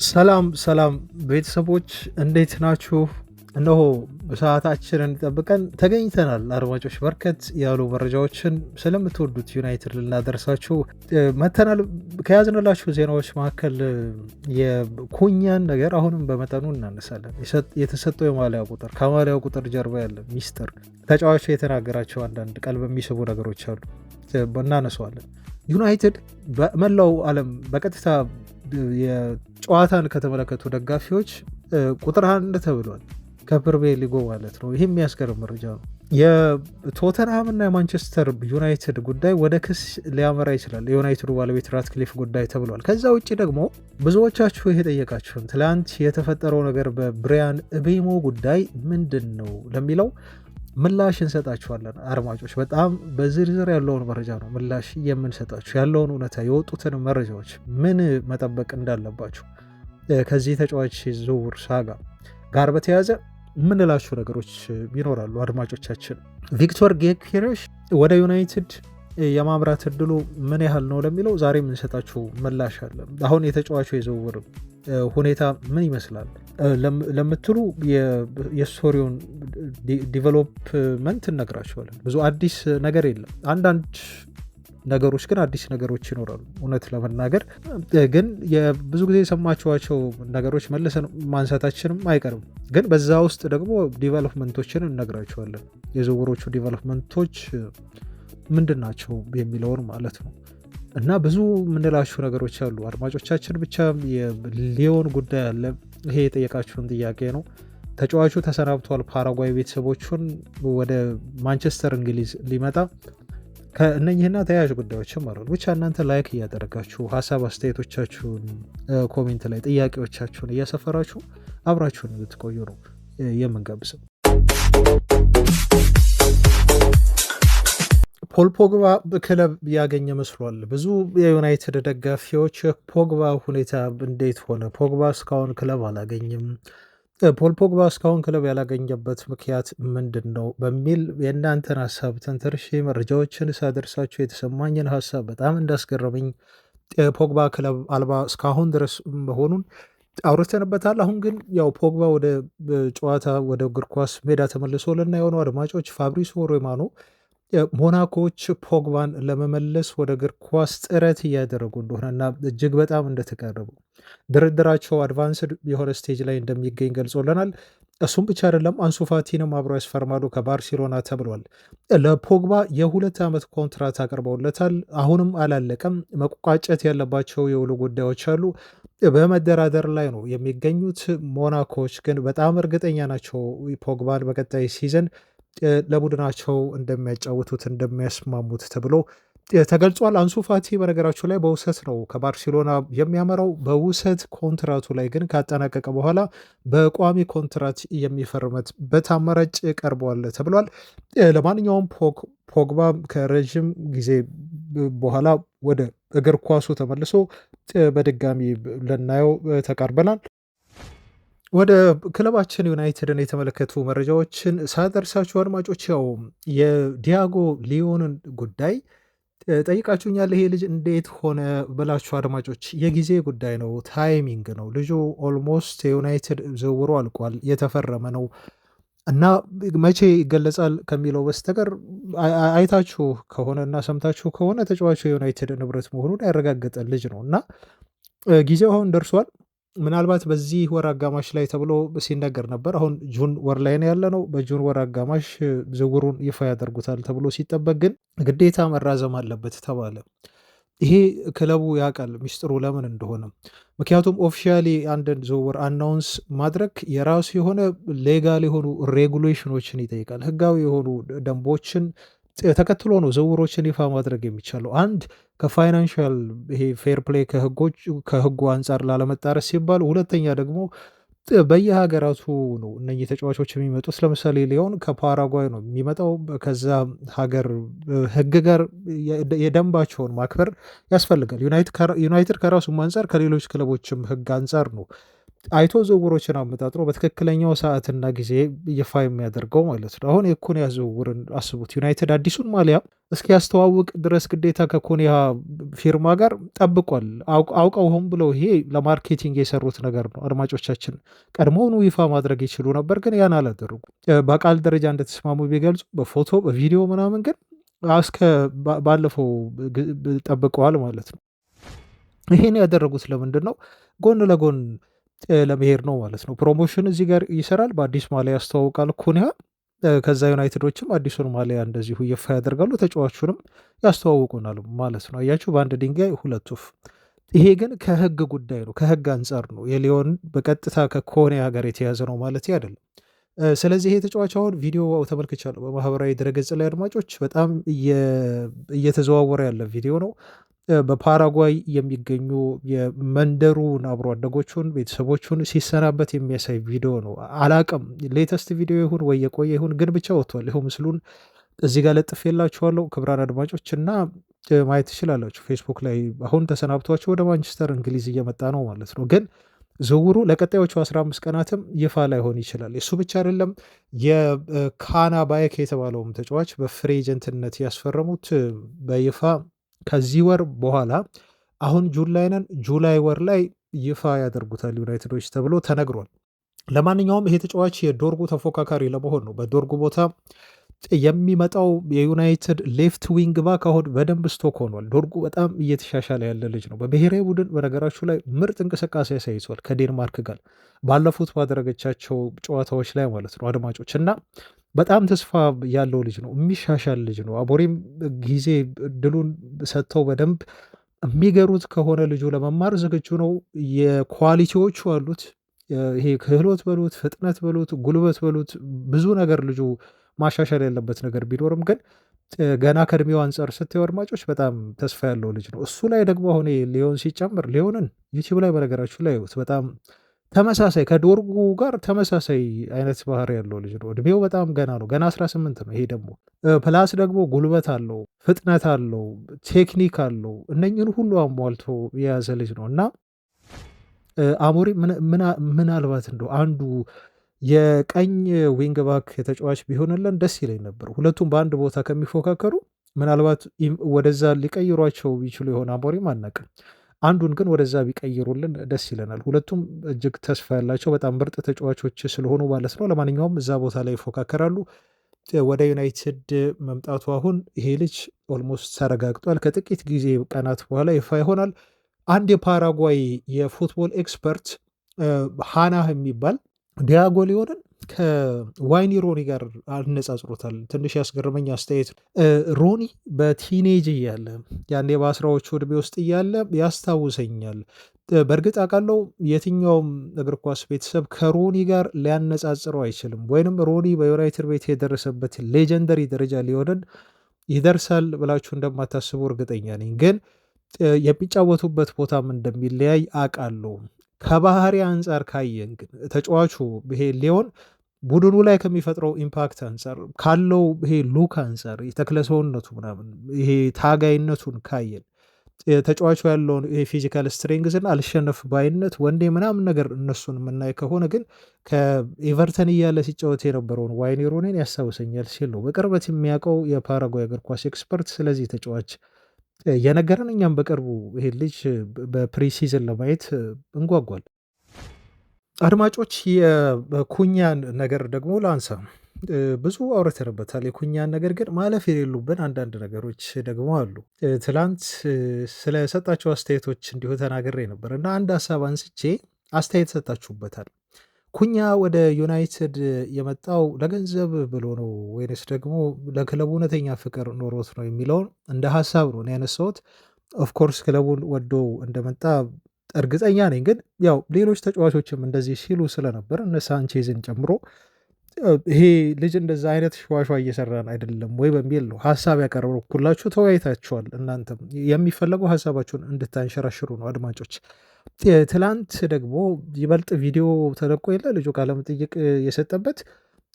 ሰላም ሰላም ቤተሰቦች እንዴት ናችሁ? እነሆ ሰዓታችንን ጠብቀን ተገኝተናል። አድማጮች በርከት ያሉ መረጃዎችን ስለምትወዱት ዩናይትድ ልናደርሳችሁ መተናል። ከያዝንላችሁ ዜናዎች መካከል የኩኛን ነገር አሁንም በመጠኑ እናነሳለን። የተሰጠው የማሊያ ቁጥር፣ ከማሊያው ቁጥር ጀርባ ያለ ሚስጥር፣ ተጫዋቹ የተናገራቸው አንዳንድ ቀልብ የሚስቡ ነገሮች አሉ፣ እናነሷለን። ዩናይትድ በመላው ዓለም በቀጥታ የጨዋታን ከተመለከቱ ደጋፊዎች ቁጥር አንድ ተብሏል፣ ከፕሪሚየር ሊጉ ማለት ነው። ይህ የሚያስገርም መረጃ ነው። የቶተንሃም እና የማንቸስተር ዩናይትድ ጉዳይ ወደ ክስ ሊያመራ ይችላል፣ የዩናይትዱ ባለቤት ራትክሊፍ ጉዳይ ተብሏል። ከዛ ውጭ ደግሞ ብዙዎቻችሁ ይሄ ጠየቃችሁን፣ ትላንት የተፈጠረው ነገር በብሪያን እቤሞ ጉዳይ ምንድን ነው ለሚለው ምላሽ እንሰጣችኋለን። አድማጮች በጣም በዝርዝር ያለውን መረጃ ነው ምላሽ የምንሰጣችሁ፣ ያለውን እውነታ፣ የወጡትን መረጃዎች፣ ምን መጠበቅ እንዳለባችሁ ከዚህ ተጫዋች ዝውውር ሳጋ ጋር በተያያዘ የምንላችሁ ነገሮች ይኖራሉ። አድማጮቻችን ቪክቶር ጌኬሬሽ ወደ ዩናይትድ የማምራት እድሉ ምን ያህል ነው ለሚለው ዛሬ የምንሰጣችሁ ምላሽ አለ። አሁን የተጫዋቹ የዝውውር ሁኔታ ምን ይመስላል ለምትሉ የስቶሪውን ዲቨሎፕመንት እነግራችኋለን። ብዙ አዲስ ነገር የለም። አንዳንድ ነገሮች ግን አዲስ ነገሮች ይኖራሉ። እውነት ለመናገር ግን ብዙ ጊዜ የሰማችኋቸው ነገሮች መልሰን ማንሳታችንም አይቀርም። ግን በዛ ውስጥ ደግሞ ዲቨሎፕመንቶችን እነግራችኋለን። የዝውውሮቹ ዲቨሎፕመንቶች ምንድን ናቸው የሚለውን ማለት ነው። እና ብዙ የምንላችሁ ነገሮች አሉ አድማጮቻችን። ብቻ የሊዮን ጉዳይ አለ። ይሄ የጠየቃችሁን ጥያቄ ነው። ተጫዋቹ ተሰናብቷል። ፓራጓይ ቤተሰቦቹን ወደ ማንቸስተር እንግሊዝ ሊመጣ ከእነኝህና ተያያዥ ጉዳዮችም አሉ። ብቻ እናንተ ላይክ እያደረጋችሁ ሀሳብ አስተያየቶቻችሁን ኮሜንት ላይ ጥያቄዎቻችሁን እያሰፈራችሁ አብራችሁን ብትቆዩ ነው የምንጋብዘው። ፖል ፖግባ ክለብ ያገኘ መስሏል። ብዙ የዩናይትድ ደጋፊዎች ፖግባ ሁኔታ እንዴት ሆነ? ፖግባ እስካሁን ክለብ አላገኝም። ፖል ፖግባ እስካሁን ክለብ ያላገኘበት ምክንያት ምንድን ነው በሚል የእናንተን ሀሳብ ተንተርሼ መረጃዎችን ሳደርሳችሁ የተሰማኝን ሀሳብ በጣም እንዳስገረመኝ ፖግባ ክለብ አልባ እስካሁን ድረስ መሆኑን አውርተንበታል። አሁን ግን ያው ፖግባ ወደ ጨዋታ ወደ እግር ኳስ ሜዳ ተመልሶ ልናየው ነው። አድማጮች ፋብሪሶ ሮማኖ ሞናኮዎች ፖግባን ለመመለስ ወደ እግር ኳስ ጥረት እያደረጉ እንደሆነና እጅግ በጣም እንደተቀረቡ ድርድራቸው አድቫንስድ የሆነ ስቴጅ ላይ እንደሚገኝ ገልጾልናል። እሱም ብቻ አይደለም፣ አንሱ ፋቲንም አብሮ ያስፈርማሉ ከባርሴሎና ተብሏል። ለፖግባ የ2 ዓመት ኮንትራት አቅርበውለታል። አሁንም አላለቀም። መቋጨት ያለባቸው የውሉ ጉዳዮች አሉ። በመደራደር ላይ ነው የሚገኙት። ሞናኮዎች ግን በጣም እርግጠኛ ናቸው ፖግባን በቀጣይ ሲዘን ለቡድናቸው እንደሚያጫውቱት እንደሚያስማሙት ተብሎ ተገልጿል። አንሱ ፋቲ በነገራችሁ ላይ በውሰት ነው ከባርሴሎና የሚያመራው። በውሰት ኮንትራቱ ላይ ግን ካጠናቀቀ በኋላ በቋሚ ኮንትራት የሚፈርምበት አማራጭ ቀርበዋል ተብሏል። ለማንኛውም ፖግባ ከረዥም ጊዜ በኋላ ወደ እግር ኳሱ ተመልሶ በድጋሚ ልናየው ተቃርበናል። ወደ ክለባችን ዩናይትድን የተመለከቱ መረጃዎችን ሳደርሳችሁ አድማጮች፣ ያው የዲያጎ ሊዮንን ጉዳይ ጠይቃችሁኛል። ይሄ ልጅ እንዴት ሆነ ብላችሁ አድማጮች፣ የጊዜ ጉዳይ ነው፣ ታይሚንግ ነው። ልጁ ኦልሞስት የዩናይትድ ዝውውሩ አልቋል፣ የተፈረመ ነው እና መቼ ይገለጻል ከሚለው በስተቀር አይታችሁ ከሆነ እና ሰምታችሁ ከሆነ ተጫዋቹ የዩናይትድ ንብረት መሆኑን ያረጋገጠ ልጅ ነው እና ጊዜው አሁን ደርሷል። ምናልባት በዚህ ወር አጋማሽ ላይ ተብሎ ሲነገር ነበር። አሁን ጁን ወር ላይ ነው ያለ ነው። በጁን ወር አጋማሽ ዝውውሩን ይፋ ያደርጉታል ተብሎ ሲጠበቅ ግን ግዴታ መራዘም አለበት ተባለ። ይሄ ክለቡ ያውቃል ሚስጥሩ ለምን እንደሆነ። ምክንያቱም ኦፊሻሊ አንድን ዝውውር አናውንስ ማድረግ የራሱ የሆነ ሌጋል የሆኑ ሬጉሌሽኖችን ይጠይቃል። ህጋዊ የሆኑ ደንቦችን ተከትሎ ነው ዝውውሮችን ይፋ ማድረግ የሚቻለው። አንድ ከፋይናንሻል ይሄ ፌር ፕሌይ ከህጉ አንጻር ላለመጣረስ ሲባል፣ ሁለተኛ ደግሞ በየሀገራቱ ነው እነኚህ ተጫዋቾች የሚመጡት። ለምሳሌ ሊሆን ከፓራጓይ ነው የሚመጣው። ከዛ ሀገር ህግ ጋር የደንባቸውን ማክበር ያስፈልጋል። ዩናይትድ ከራሱም አንጻር ከሌሎች ክለቦችም ህግ አንጻር ነው አይቶ ዝውውሮችን አመጣጥሮ በትክክለኛው ሰዓትና ጊዜ ይፋ የሚያደርገው ማለት ነው። አሁን የኩኒያ ዝውውርን አስቡት። ዩናይትድ አዲሱን ማሊያ እስኪያስተዋውቅ ድረስ ግዴታ ከኩኒያ ፊርማ ጋር ጠብቋል። አውቀው ሆን ብለው ይሄ ለማርኬቲንግ የሰሩት ነገር ነው። አድማጮቻችን ቀድሞውኑ ይፋ ማድረግ ይችሉ ነበር፣ ግን ያን አላደረጉ። በቃል ደረጃ እንደተስማሙ ቢገልጹ በፎቶ በቪዲዮ ምናምን ግን እስከ ባለፈው ጠብቀዋል ማለት ነው። ይሄን ያደረጉት ለምንድን ነው? ጎን ለጎን ለመሄድ ነው ማለት ነው። ፕሮሞሽን እዚህ ጋር ይሰራል፣ በአዲስ ማሊያ ያስተዋውቃል ኩኒያ። ከዛ ዩናይትዶችም አዲሱን ማሊያ እንደዚሁ ይፋ ያደርጋሉ፣ ተጫዋቹንም ያስተዋውቁናል ማለት ነው። አያችሁ፣ በአንድ ድንጋይ ሁለት ወፍ። ይሄ ግን ከህግ ጉዳይ ነው፣ ከህግ አንጻር ነው። የሊዮን በቀጥታ ከኮኒያ ጋር የተያዘ ነው ማለት አይደለም። ስለዚህ ይሄ ተጫዋች አሁን ቪዲዮ ተመልክቻለሁ በማህበራዊ ድረገጽ ላይ አድማጮች፣ በጣም እየተዘዋወረ ያለ ቪዲዮ ነው። በፓራጓይ የሚገኙ የመንደሩን አብሮ አደጎቹን ቤተሰቦቹን ሲሰናበት የሚያሳይ ቪዲዮ ነው። አላቅም ሌተስት ቪዲዮ ይሁን ወይ የቆየ ይሁን ግን ብቻ ወጥቷል። ይኸው ምስሉን እዚህ ጋር ለጥፌላችኋለሁ ክቡራን አድማጮች እና ማየት ትችላላችሁ ፌስቡክ ላይ። አሁን ተሰናብቷቸው ወደ ማንቸስተር እንግሊዝ እየመጣ ነው ማለት ነው። ግን ዝውውሩ ለቀጣዮቹ 15 ቀናትም ይፋ ላይሆን ይችላል። እሱ ብቻ አይደለም። የካና ባየክ የተባለውም ተጫዋች በፍሪ ኤጀንትነት ያስፈረሙት በይፋ ከዚህ ወር በኋላ አሁን ጁን ላይ ነን፣ ጁላይ ወር ላይ ይፋ ያደርጉታል ዩናይትዶች ተብሎ ተነግሯል። ለማንኛውም ይሄ ተጫዋች የዶርጉ ተፎካካሪ ለመሆን ነው። በዶርጉ ቦታ የሚመጣው የዩናይትድ ሌፍት ዊንግ ባክ አሁን በደንብ ስቶክ ሆኗል። ዶርጉ በጣም እየተሻሻለ ያለ ልጅ ነው። በብሔራዊ ቡድን በነገራችሁ ላይ ምርጥ እንቅስቃሴ ያሳይቷል ከዴንማርክ ጋር ባለፉት ባደረገቻቸው ጨዋታዎች ላይ ማለት ነው አድማጮች። እና በጣም ተስፋ ያለው ልጅ ነው፣ የሚሻሻል ልጅ ነው። አሞሪም ጊዜ ድሉን ሰጥተው በደንብ የሚገሩት ከሆነ ልጁ ለመማር ዝግጁ ነው። የኳሊቲዎቹ አሉት። ይሄ ክህሎት በሉት፣ ፍጥነት በሉት፣ ጉልበት በሉት፣ ብዙ ነገር ልጁ ማሻሻል ያለበት ነገር ቢኖርም ግን ገና ከእድሜው አንጻር ስታዩ አድማጮች በጣም ተስፋ ያለው ልጅ ነው። እሱ ላይ ደግሞ አሁን ሊዮን ሲጨምር ሊዮንን ዩቲዩብ ላይ በነገራችሁ ላይ በጣም ተመሳሳይ ከዶርጉ ጋር ተመሳሳይ አይነት ባህሪ ያለው ልጅ ነው። እድሜው በጣም ገና ነው፣ ገና 18 ነው። ይሄ ደግሞ ፕላስ ደግሞ ጉልበት አለው፣ ፍጥነት አለው፣ ቴክኒክ አለው። እነኝን ሁሉ አሟልቶ የያዘ ልጅ ነው እና አሞሪም ምናልባት እንደው አንዱ የቀኝ ዊንግ ባክ ተጫዋች ቢሆንልን ደስ ይለኝ ነበር። ሁለቱም በአንድ ቦታ ከሚፎካከሩ ምናልባት ወደዛ ሊቀይሯቸው ይችሉ የሆነ አሞሪም አናውቅም። አንዱን ግን ወደዛ ቢቀይሩልን ደስ ይለናል። ሁለቱም እጅግ ተስፋ ያላቸው በጣም ምርጥ ተጫዋቾች ስለሆኑ ማለት ነው። ለማንኛውም እዛ ቦታ ላይ ይፎካከራሉ። ወደ ዩናይትድ መምጣቱ አሁን ይሄ ልጅ ኦልሞስት ተረጋግጧል። ከጥቂት ጊዜ ቀናት በኋላ ይፋ ይሆናል። አንድ የፓራጓይ የፉትቦል ኤክስፐርት ሃናህ የሚባል ዲያጎ ሊዮንን ከዋይኒ ሮኒ ጋር አነጻጽሮታል። ትንሽ ያስገርመኝ አስተያየት። ሮኒ በቲኔጅ እያለ ያኔ በአስራዎቹ ዕድሜ ውስጥ እያለ ያስታውሰኛል። በእርግጥ አውቃለሁ የትኛውም እግር ኳስ ቤተሰብ ከሮኒ ጋር ሊያነጻጽረው አይችልም፣ ወይንም ሮኒ በዩናይትድ ቤት የደረሰበት ሌጀንደሪ ደረጃ ሊዮንን ይደርሳል ብላችሁ እንደማታስቡ እርግጠኛ ነኝ። ግን የሚጫወቱበት ቦታም እንደሚለያይ አውቃለሁ። ከባህሪ አንጻር ካየን ግን ተጫዋቹ ይሄ ሊዮን ቡድኑ ላይ ከሚፈጥረው ኢምፓክት አንጻር ካለው ይሄ ሉክ አንጻር የተክለሰውነቱ ምናምን ይሄ ታጋይነቱን ካየን ተጫዋቹ ያለውን ይሄ ፊዚካል ስትሬንግዝና አልሸነፍ ባይነት ወንዴ ምናምን ነገር እነሱን የምናይ ከሆነ ግን ከኤቨርተን እያለ ሲጫወት የነበረውን ዋይኒ ሮኒን ያስታውሰኛል ሲል ነው በቅርበት የሚያውቀው የፓራጓይ እግር ኳስ ኤክስፐርት ስለዚህ ተጫዋች የነገረን። እኛም በቅርቡ ይሄ ልጅ በፕሪሲዝን ለማየት እንጓጓል። አድማጮች የኩኛን ነገር ደግሞ ላንሳ። ብዙ አውርተንበታል የኩኛን ነገር፣ ግን ማለፍ የሌሉብን አንዳንድ ነገሮች ደግሞ አሉ። ትላንት ስለሰጣቸው አስተያየቶች እንዲሁ ተናግሬ ነበር እና አንድ ሀሳብ አንስቼ አስተያየት ሰጣችሁበታል። ኩኛ ወደ ዩናይትድ የመጣው ለገንዘብ ብሎ ነው ወይንስ ደግሞ ለክለቡ እውነተኛ ፍቅር ኖሮት ነው የሚለውን እንደ ሀሳብ ነው ያነሳሁት። ኦፍኮርስ ክለቡን ወዶ እንደመጣ እርግጠኛ ነኝ። ግን ያው ሌሎች ተጫዋቾችም እንደዚህ ሲሉ ስለነበር እነ ሳንቼዝን ጨምሮ ይሄ ልጅ እንደዛ አይነት ሸዋሿ እየሰራን አይደለም ወይ በሚል ነው ሀሳብ ያቀረብኩላችሁ። ተወያይታችኋል። እናንተም የሚፈለገው ሀሳባችሁን እንድታንሸራሽሩ ነው አድማጮች። ትላንት ደግሞ ይበልጥ ቪዲዮ ተለቆ የለ ልጁ ቃለመጠይቅ የሰጠበት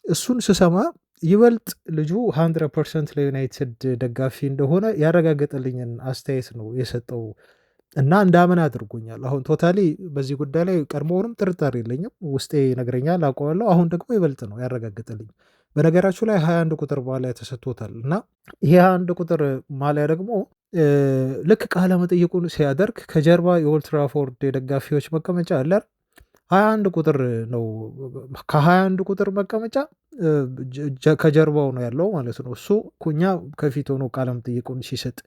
እሱን ስሰማ ይበልጥ ልጁ 100% ለዩናይትድ ደጋፊ እንደሆነ ያረጋገጠልኝን አስተያየት ነው የሰጠው። እና እንዳምን አድርጎኛል። አሁን ቶታሊ በዚህ ጉዳይ ላይ ቀድሞውንም ጥርጣሬ የለኝም። ውስጤ ይነግረኛል፣ አውቀዋለሁ። አሁን ደግሞ ይበልጥ ነው ያረጋገጠልኝ። በነገራችሁ ላይ 21 ቁጥር ማሊያ ተሰጥቶታል እና ይሄ 21 ቁጥር ማሊያ ደግሞ ልክ ቃለ መጠይቁን ሲያደርግ ከጀርባ የኦልድ ትራፎርድ የደጋፊዎች መቀመጫ አለ አይደል? 21 ቁጥር ነው። ከ21 ቁጥር መቀመጫ ከጀርባው ነው ያለው ማለት ነው። እሱ ኩኛ ከፊት ሆኖ ቃለ መጠይቁን ሲሰጥ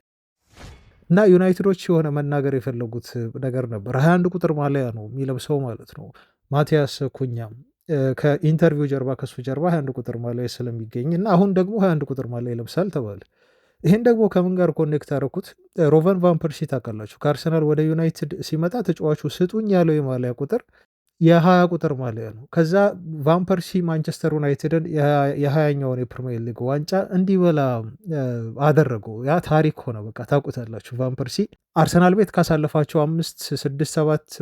እና ዩናይትዶች የሆነ መናገር የፈለጉት ነገር ነበር። 21 ቁጥር ማሊያ ነው የሚለብሰው ማለት ነው ማቲያስ ኩኛ ከኢንተርቪው ጀርባ ከሱ ጀርባ 21 ቁጥር ማሊያ ስለሚገኝ እና አሁን ደግሞ 21 ቁጥር ማሊያ ይለብሳል ተባለ። ይህን ደግሞ ከምን ጋር ኮኔክት አደረኩት? ሮቨን ቫን ፐርሲ ታውቃላችሁ፣ ከአርሰናል ወደ ዩናይትድ ሲመጣ ተጫዋቹ ስጡኝ ያለው የማሊያ ቁጥር የ20 ቁጥር ማሊያ ነው። ከዛ ቫን ፐርሲ ማንቸስተር ዩናይትድን የ20ኛውን የፕሪሚየር ሊግ ዋንጫ እንዲበላ አደረገው። ያ ታሪክ ሆነ። በቃ ታውቁታላችሁ። ቫን ፐርሲ አርሰናል ቤት ካሳለፋቸው 5 6 7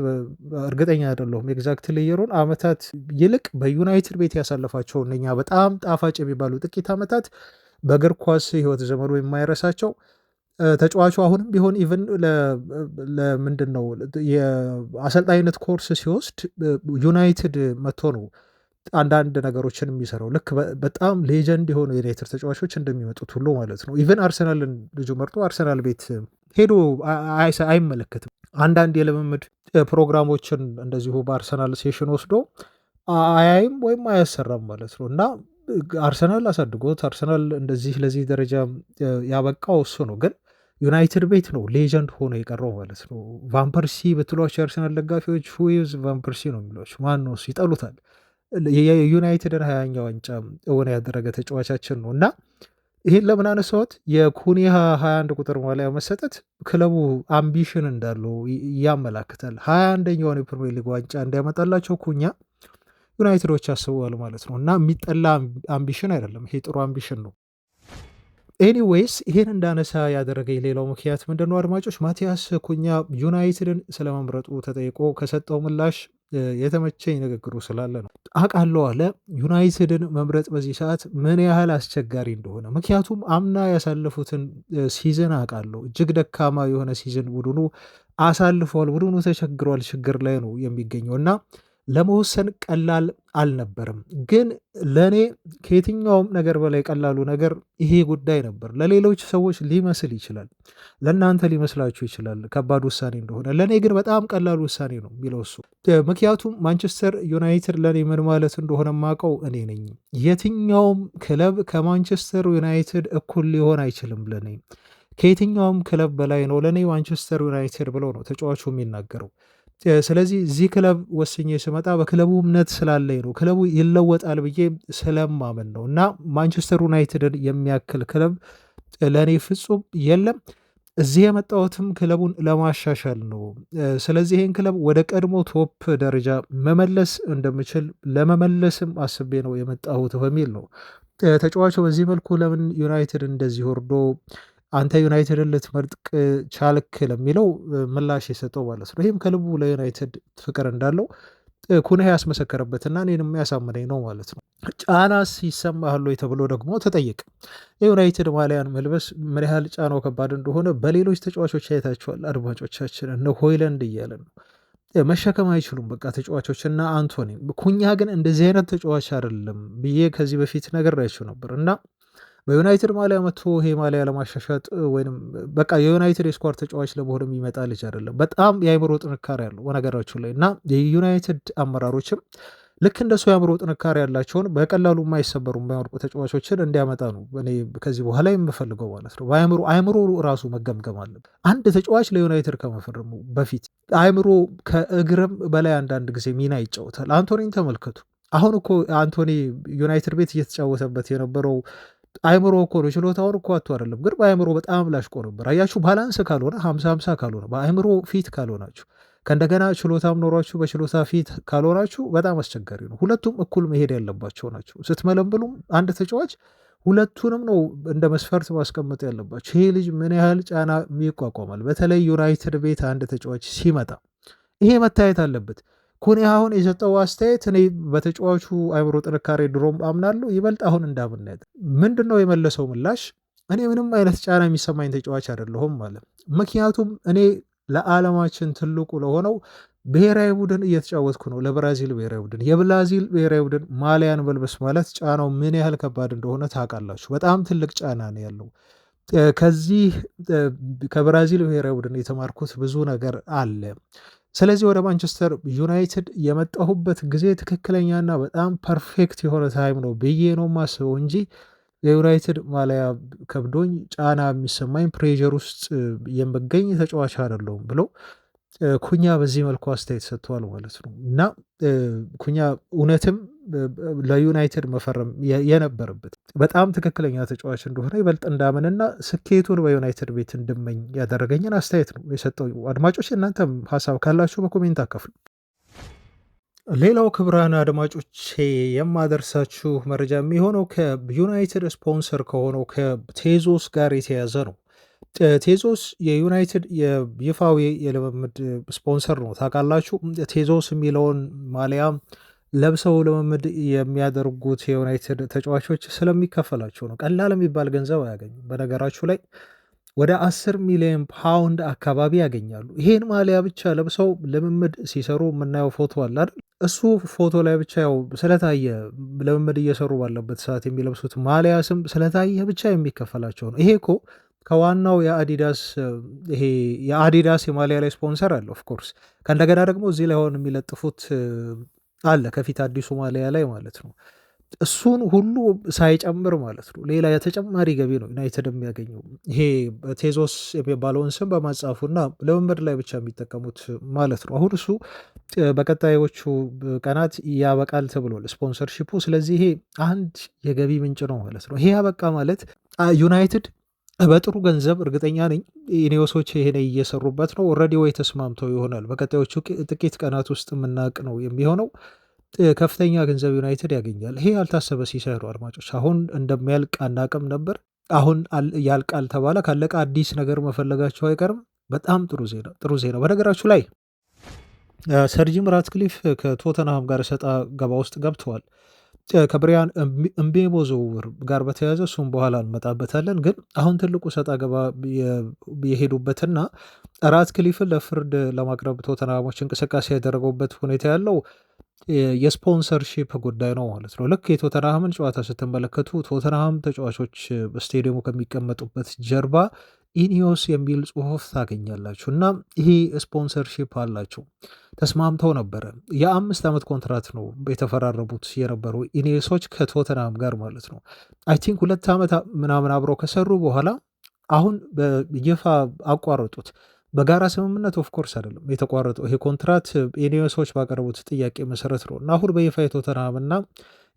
እርግጠኛ አይደለሁም ኤግዛክት ልየሩን ዓመታት ይልቅ በዩናይትድ ቤት ያሳለፋቸው እነኛ በጣም ጣፋጭ የሚባሉ ጥቂት ዓመታት በእግር ኳስ ህይወት ዘመኑ የማይረሳቸው ተጫዋቹ አሁንም ቢሆን ኢቨን ለምንድን ነው የአሰልጣኝነት ኮርስ ሲወስድ ዩናይትድ መጥቶ ነው አንዳንድ ነገሮችን የሚሰራው። ልክ በጣም ሌጀንድ የሆኑ የዩናይትድ ተጫዋቾች እንደሚመጡት ሁሉ ማለት ነው። ኢቨን አርሰናልን ልጁ መርጦ አርሰናል ቤት ሄዶ አይመለከትም። አንዳንድ የልምምድ ፕሮግራሞችን እንደዚሁ በአርሰናል ሴሽን ወስዶ አያይም ወይም አያሰራም ማለት ነው። እና አርሰናል አሳድጎት አርሰናል እንደዚህ ለዚህ ደረጃ ያበቃው እሱ ነው። ግን ዩናይትድ ቤት ነው ሌጀንድ ሆኖ የቀረው ማለት ነው። ቫንፐርሲ ብትሏቸው የአርሰናል ደጋፊዎች ሁይዝ ቫንፐርሲ ነው የሚሏቸው። ማን ነው ይጠሉታል። የዩናይትድን 20ኛ ዋንጫ እውን ያደረገ ተጫዋቻችን ነው። እና ይህን ለምን አነሳሁት? የኩኒሃ 21 ቁጥር ማሊያ መሰጠት ክለቡ አምቢሽን እንዳለው ያመላክታል። 21ኛውን የፕሪሚየር ሊግ ዋንጫ እንዲያመጣላቸው ኩኛ ዩናይትዶች አስበዋል ማለት ነው። እና የሚጠላ አምቢሽን አይደለም፣ ይሄ ጥሩ አምቢሽን ነው። ኤኒዌይስ ይህን እንዳነሳ ያደረገኝ ሌላው ምክንያት ምንድነው? አድማጮች ማቲያስ ኩኛ ዩናይትድን ስለመምረጡ ተጠይቆ ከሰጠው ምላሽ የተመቸኝ ንግግሩ ስላለ ነው። አውቃለሁ አለ ዩናይትድን መምረጥ በዚህ ሰዓት ምን ያህል አስቸጋሪ እንደሆነ። ምክንያቱም አምና ያሳለፉትን ሲዝን አውቃለሁ። እጅግ ደካማ የሆነ ሲዝን ቡድኑ አሳልፈዋል። ቡድኑ ተቸግሯል፣ ችግር ላይ ነው የሚገኘው እና ለመወሰን ቀላል አልነበርም። ግን ለእኔ ከየትኛውም ነገር በላይ ቀላሉ ነገር ይሄ ጉዳይ ነበር። ለሌሎች ሰዎች ሊመስል ይችላል፣ ለእናንተ ሊመስላችሁ ይችላል ከባድ ውሳኔ እንደሆነ። ለእኔ ግን በጣም ቀላል ውሳኔ ነው የሚለው እሱ። ምክንያቱም ማንቸስተር ዩናይትድ ለእኔ ምን ማለት እንደሆነ የማውቀው እኔ ነኝ። የትኛውም ክለብ ከማንቸስተር ዩናይትድ እኩል ሊሆን አይችልም። ለእኔ ከየትኛውም ክለብ በላይ ነው ለእኔ ማንቸስተር ዩናይትድ ብለው ነው ተጫዋቹ የሚናገረው። ስለዚህ እዚህ ክለብ ወስኜ ስመጣ በክለቡ እምነት ስላለኝ ነው፣ ክለቡ ይለወጣል ብዬ ስለማመን ነው። እና ማንቸስተር ዩናይትድን የሚያክል ክለብ ለእኔ ፍጹም የለም። እዚህ የመጣሁትም ክለቡን ለማሻሻል ነው። ስለዚህ ይህን ክለብ ወደ ቀድሞ ቶፕ ደረጃ መመለስ እንደምችል ለመመለስም አስቤ ነው የመጣሁት በሚል ነው ተጫዋቹ በዚህ መልኩ ለምን ዩናይትድ እንደዚህ ወርዶ አንተ ዩናይትድን ልትመርጥ ቻልክ ለሚለው ምላሽ የሰጠው ማለት ነው። ይህም ከልቡ ለዩናይትድ ፍቅር እንዳለው ኩንሃ ያስመሰከረበትና እኔንም ያሳመነኝ ነው ማለት ነው። ጫናስ ይሰማሃል ወይ ተብሎ ደግሞ ተጠየቀ። የዩናይትድ ማሊያን መልበስ ምን ያህል ጫናው ከባድ እንደሆነ በሌሎች ተጫዋቾች አይታችኋል አድማጮቻችን። እነ ሆይለንድ እያለ ነው መሸከም አይችሉም በቃ ተጫዋቾች እና አንቶኒ። ኩኛ ግን እንደዚህ አይነት ተጫዋች አይደለም ብዬ ከዚህ በፊት ነገራችሁ ነበር እና በዩናይትድ ማሊያ መጥቶ ይሄ ማሊያ ለማሻሻጥ ወይም በቃ የዩናይትድ የስኳር ተጫዋች ለመሆን የሚመጣ ልጅ አይደለም። በጣም የአእምሮ ጥንካሬ ያለው በነገራችሁ ላይ እና የዩናይትድ አመራሮችም ልክ እንደሱ የአእምሮ ጥንካሬ ያላቸውን በቀላሉ የማይሰበሩ የማይወርቁ ተጫዋቾችን እንዲያመጣ ነው እኔ ከዚህ በኋላ የምፈልገው ማለት ነው። አእምሮ ራሱ መገምገም አለበት። አንድ ተጫዋች ለዩናይትድ ከመፈረሙ በፊት አእምሮ ከእግርም በላይ አንዳንድ ጊዜ ሚና ይጫወታል። አንቶኒን ተመልከቱ። አሁን እኮ አንቶኒ ዩናይትድ ቤት እየተጫወተበት የነበረው አይምሮ እኮ ነው። ችሎታውን እኮ አቶ አይደለም፣ ግን በአይምሮ በጣም ላሽቆ ነበር። አያችሁ፣ ባላንስ ካልሆነ 50-50 ካልሆነ በአይምሮ ፊት ካልሆናችሁ ከእንደገና ችሎታም ኖሯችሁ በችሎታ ፊት ካልሆናችሁ በጣም አስቸጋሪ ነው። ሁለቱም እኩል መሄድ ያለባቸው ናቸው። ስትመለምሉም አንድ ተጫዋች ሁለቱንም ነው እንደ መስፈርት ማስቀመጥ ያለባቸው። ይሄ ልጅ ምን ያህል ጫና ይቋቋማል? በተለይ ዩናይትድ ቤት አንድ ተጫዋች ሲመጣ ይሄ መታየት አለበት። ኩኒ አሁን የሰጠው አስተያየት እኔ በተጫዋቹ አይምሮ ጥንካሬ ድሮም አምናለሁ፣ ይበልጥ አሁን እንዳምናየት ምንድን ነው የመለሰው ምላሽ? እኔ ምንም አይነት ጫና የሚሰማኝ ተጫዋች አይደለሁም ማለት። ምክንያቱም እኔ ለዓለማችን ትልቁ ለሆነው ብሔራዊ ቡድን እየተጫወትኩ ነው፣ ለብራዚል ብሔራዊ ቡድን። የብራዚል ብሔራዊ ቡድን ማሊያን መልበስ ማለት ጫናው ምን ያህል ከባድ እንደሆነ ታውቃላችሁ። በጣም ትልቅ ጫና ነው ያለው። ከዚህ ከብራዚል ብሔራዊ ቡድን የተማርኩት ብዙ ነገር አለ። ስለዚህ ወደ ማንቸስተር ዩናይትድ የመጣሁበት ጊዜ ትክክለኛና በጣም ፐርፌክት የሆነ ታይም ነው ብዬ ነው የማስበው እንጂ የዩናይትድ ማሊያ ከብዶኝ ጫና የሚሰማኝ ፕሬዠር ውስጥ የምገኝ ተጫዋች አይደለሁም ብሎ ኩኛ በዚህ መልኩ አስተያየት ሰጥተዋል ማለት ነው። እና ኩኛ እውነትም ለዩናይትድ መፈረም የነበረበት በጣም ትክክለኛ ተጫዋች እንደሆነ ይበልጥ እንዳምንና ስኬቱን በዩናይትድ ቤት እንድመኝ ያደረገኝን አስተያየት ነው የሰጠው። አድማጮች እናንተም ሀሳብ ካላችሁ በኮሜንት አካፍሉ። ሌላው ክቡራን አድማጮቼ የማደርሳችሁ መረጃ የሚሆነው ከዩናይትድ ስፖንሰር ከሆነው ከቴዞስ ጋር የተያዘ ነው። ቴዞስ የዩናይትድ ይፋዊ የልምምድ ስፖንሰር ነው። ታውቃላችሁ ቴዞስ የሚለውን ማሊያ ለብሰው ልምምድ የሚያደርጉት የዩናይትድ ተጫዋቾች ስለሚከፈላቸው ነው። ቀላል የሚባል ገንዘብ አያገኙም። በነገራችሁ ላይ ወደ 10 ሚሊዮን ፓውንድ አካባቢ ያገኛሉ። ይሄን ማሊያ ብቻ ለብሰው ልምምድ ሲሰሩ የምናየው ፎቶ አለ አይደል? እሱ ፎቶ ላይ ብቻ ያው ስለታየ ልምምድ እየሰሩ ባለበት ሰዓት የሚለብሱት ማሊያ ስም ስለታየ ብቻ የሚከፈላቸው ነው። ይሄ እኮ ከዋናው የአዲዳስ የማሊያ ላይ ስፖንሰር አለ ኦፍኮርስ። ከእንደገና ደግሞ እዚህ ላይ ሆን የሚለጥፉት አለ ከፊት አዲሱ ማሊያ ላይ ማለት ነው። እሱን ሁሉ ሳይጨምር ማለት ነው ሌላ የተጨማሪ ገቢ ነው ዩናይትድ የሚያገኘው። ይሄ ቴዞስ የሚባለውን ስም በማጻፉና ልምምድ ላይ ብቻ የሚጠቀሙት ማለት ነው። አሁን እሱ በቀጣዮቹ ቀናት ያበቃል ተብሏል ስፖንሰርሺፑ። ስለዚህ ይሄ አንድ የገቢ ምንጭ ነው ማለት ነው። ይሄ ያበቃ ማለት ዩናይትድ በጥሩ ገንዘብ እርግጠኛ ነኝ ኢኔዮሶች ይሄን እየሰሩበት ነው። ኦልሬዲ ወይ ተስማምተው ይሆናል በቀጣዮቹ ጥቂት ቀናት ውስጥ የምናውቅ ነው የሚሆነው። ከፍተኛ ገንዘብ ዩናይትድ ያገኛል። ይሄ ያልታሰበ ሲሳይ ነው አድማጮች። አሁን እንደሚያልቅ አናቅም ነበር። አሁን ያልቃል ተባለ። ካለቀ አዲስ ነገር መፈለጋቸው አይቀርም። በጣም ጥሩ ዜና። በነገራችሁ ላይ ሰር ጂም ራትክሊፍ ከቶተንሃም ጋር ሰጣ ገባ ውስጥ ገብተዋል። ከብሪያን እምቤሞ ዝውውር ጋር በተያያዘ እሱም በኋላ እንመጣበታለን። ግን አሁን ትልቁ ሰጣ ገባ የሄዱበትና ራትክሊፍን ለፍርድ ለማቅረብ ቶተንሃሞች እንቅስቃሴ ያደረጉበት ሁኔታ ያለው የስፖንሰርሺፕ ጉዳይ ነው ማለት ነው። ልክ የቶተንሃምን ጨዋታ ስትመለከቱ ቶተንሃም ተጫዋቾች በስቴዲየሙ ከሚቀመጡበት ጀርባ ኢኒዮስ የሚል ጽሁፍ ታገኛላችሁ እና ይሄ ስፖንሰርሺፕ አላቸው። ተስማምተው ነበረ። የ5 ዓመት ኮንትራት ነው የተፈራረቡት የነበሩ ኢኒዮሶች ከቶተንሃም ጋር ማለት ነው። አይ ቲንክ 2 ዓመት ምናምን አብረው ከሰሩ በኋላ አሁን በይፋ አቋረጡት። በጋራ ስምምነት ኦፍኮርስ አይደለም የተቋረጠው። ይሄ ኮንትራት ኢኒዮሶች ባቀረቡት ጥያቄ መሰረት ነው እና አሁን በይፋ የቶተንሃም እና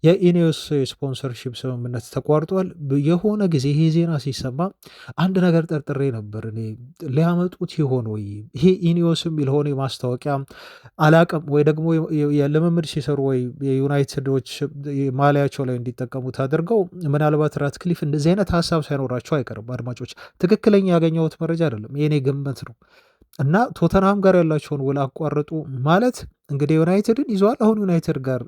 የኢኔዮስ ስፖንሰርሺፕ ስምምነት ተቋርጧል። የሆነ ጊዜ ይሄ ዜና ሲሰማ አንድ ነገር ጠርጥሬ ነበር እኔ ሊያመጡት ይሆን ወይ ይሄ ኢኔዮስ የሚል ሆነ ማስታወቂያ አላቅም፣ ወይ ደግሞ የልምምድ ሲሰሩ ወይ የዩናይትዶች ማሊያቸው ላይ እንዲጠቀሙት አድርገው ምናልባት ራትክሊፍ እንደዚህ አይነት ሀሳብ ሳይኖራቸው አይቀርም። አድማጮች ትክክለኛ ያገኘሁት መረጃ አይደለም፣ የኔ ግምት ነው። እና ቶተንሃም ጋር ያላቸውን ውል አቋረጡ ማለት እንግዲህ ዩናይትድን ይዘዋል። አሁን ዩናይትድ ጋር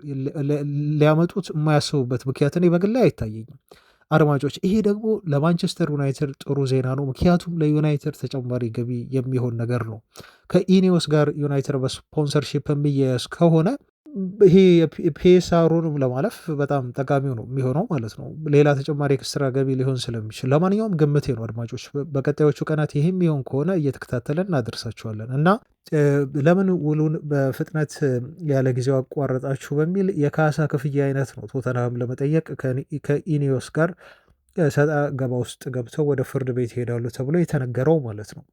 ሊያመጡት የማያስቡበት ምክንያት እኔ በግሌ አይታየኝም አድማጮች። ይሄ ደግሞ ለማንቸስተር ዩናይትድ ጥሩ ዜና ነው፣ ምክንያቱም ለዩናይትድ ተጨማሪ ገቢ የሚሆን ነገር ነው። ከኢኔዎስ ጋር ዩናይትድ በስፖንሰርሺፕ የሚያያዝ ከሆነ ይሄ ፒኤስአሩንም ለማለፍ በጣም ጠቃሚው ነው የሚሆነው ማለት ነው። ሌላ ተጨማሪ ኤክስትራ ገቢ ሊሆን ስለሚችል ለማንኛውም ግምቴ ነው አድማጮች። በቀጣዮቹ ቀናት ይህ የሚሆን ከሆነ እየተከታተለን እናደርሳችኋለን እና ለምን ውሉን በፍጥነት ያለ ጊዜው አቋረጣችሁ በሚል የካሳ ክፍያ አይነት ነው ቶተንሃም ለመጠየቅ ከኢኒዮስ ጋር ሰጣ ገባ ውስጥ ገብተው ወደ ፍርድ ቤት ይሄዳሉ ተብሎ የተነገረው ማለት ነው።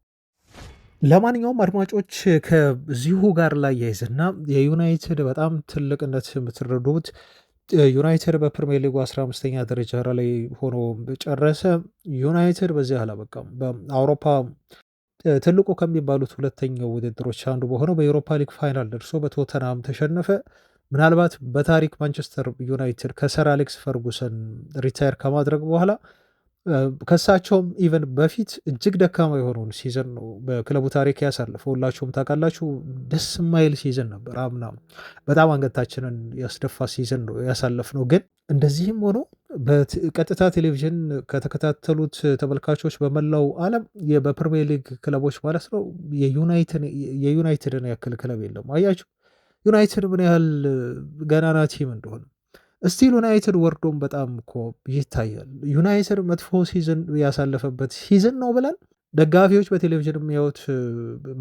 ለማንኛውም አድማጮች ከዚሁ ጋር ላይ ያይዝና የዩናይትድ በጣም ትልቅነት የምትረዱት ዩናይትድ በፕሪሚየር ሊጉ 15ኛ ደረጃ ላይ ሆኖ ጨረሰ። ዩናይትድ በዚህ አላበቃም። በአውሮፓ ትልቁ ከሚባሉት ሁለተኛው ውድድሮች አንዱ በሆነው በዩሮፓ ሊግ ፋይናል ደርሶ በቶተንሃም ተሸነፈ። ምናልባት በታሪክ ማንቸስተር ዩናይትድ ከሰር አሌክስ ፈርጉሰን ሪታየር ከማድረግ በኋላ ከሳቸውም ኢቨን በፊት እጅግ ደካማ የሆነውን ሲዘን ነው በክለቡ ታሪክ ያሳለፈው። ሁላችሁም ታውቃላችሁ። ደስ የማይል ሲዘን ነበር አምና። በጣም አንገታችንን ያስደፋ ሲዘን ነው ያሳለፍ ነው። ግን እንደዚህም ሆኖ በቀጥታ ቴሌቪዥን ከተከታተሉት ተመልካቾች በመላው ዓለም በፕሪሚየር ሊግ ክለቦች ማለት ነው የዩናይትድን ያክል ክለብ የለም። አያችሁ ዩናይትድ ምን ያህል ገናና ቲም እንደሆነ። ስቲል ዩናይትድ ወርዶም በጣም እኮ ይታያል። ዩናይትድ መጥፎ ሲዝን ያሳለፈበት ሲዝን ነው ብለን ደጋፊዎች በቴሌቪዥን የሚያዩት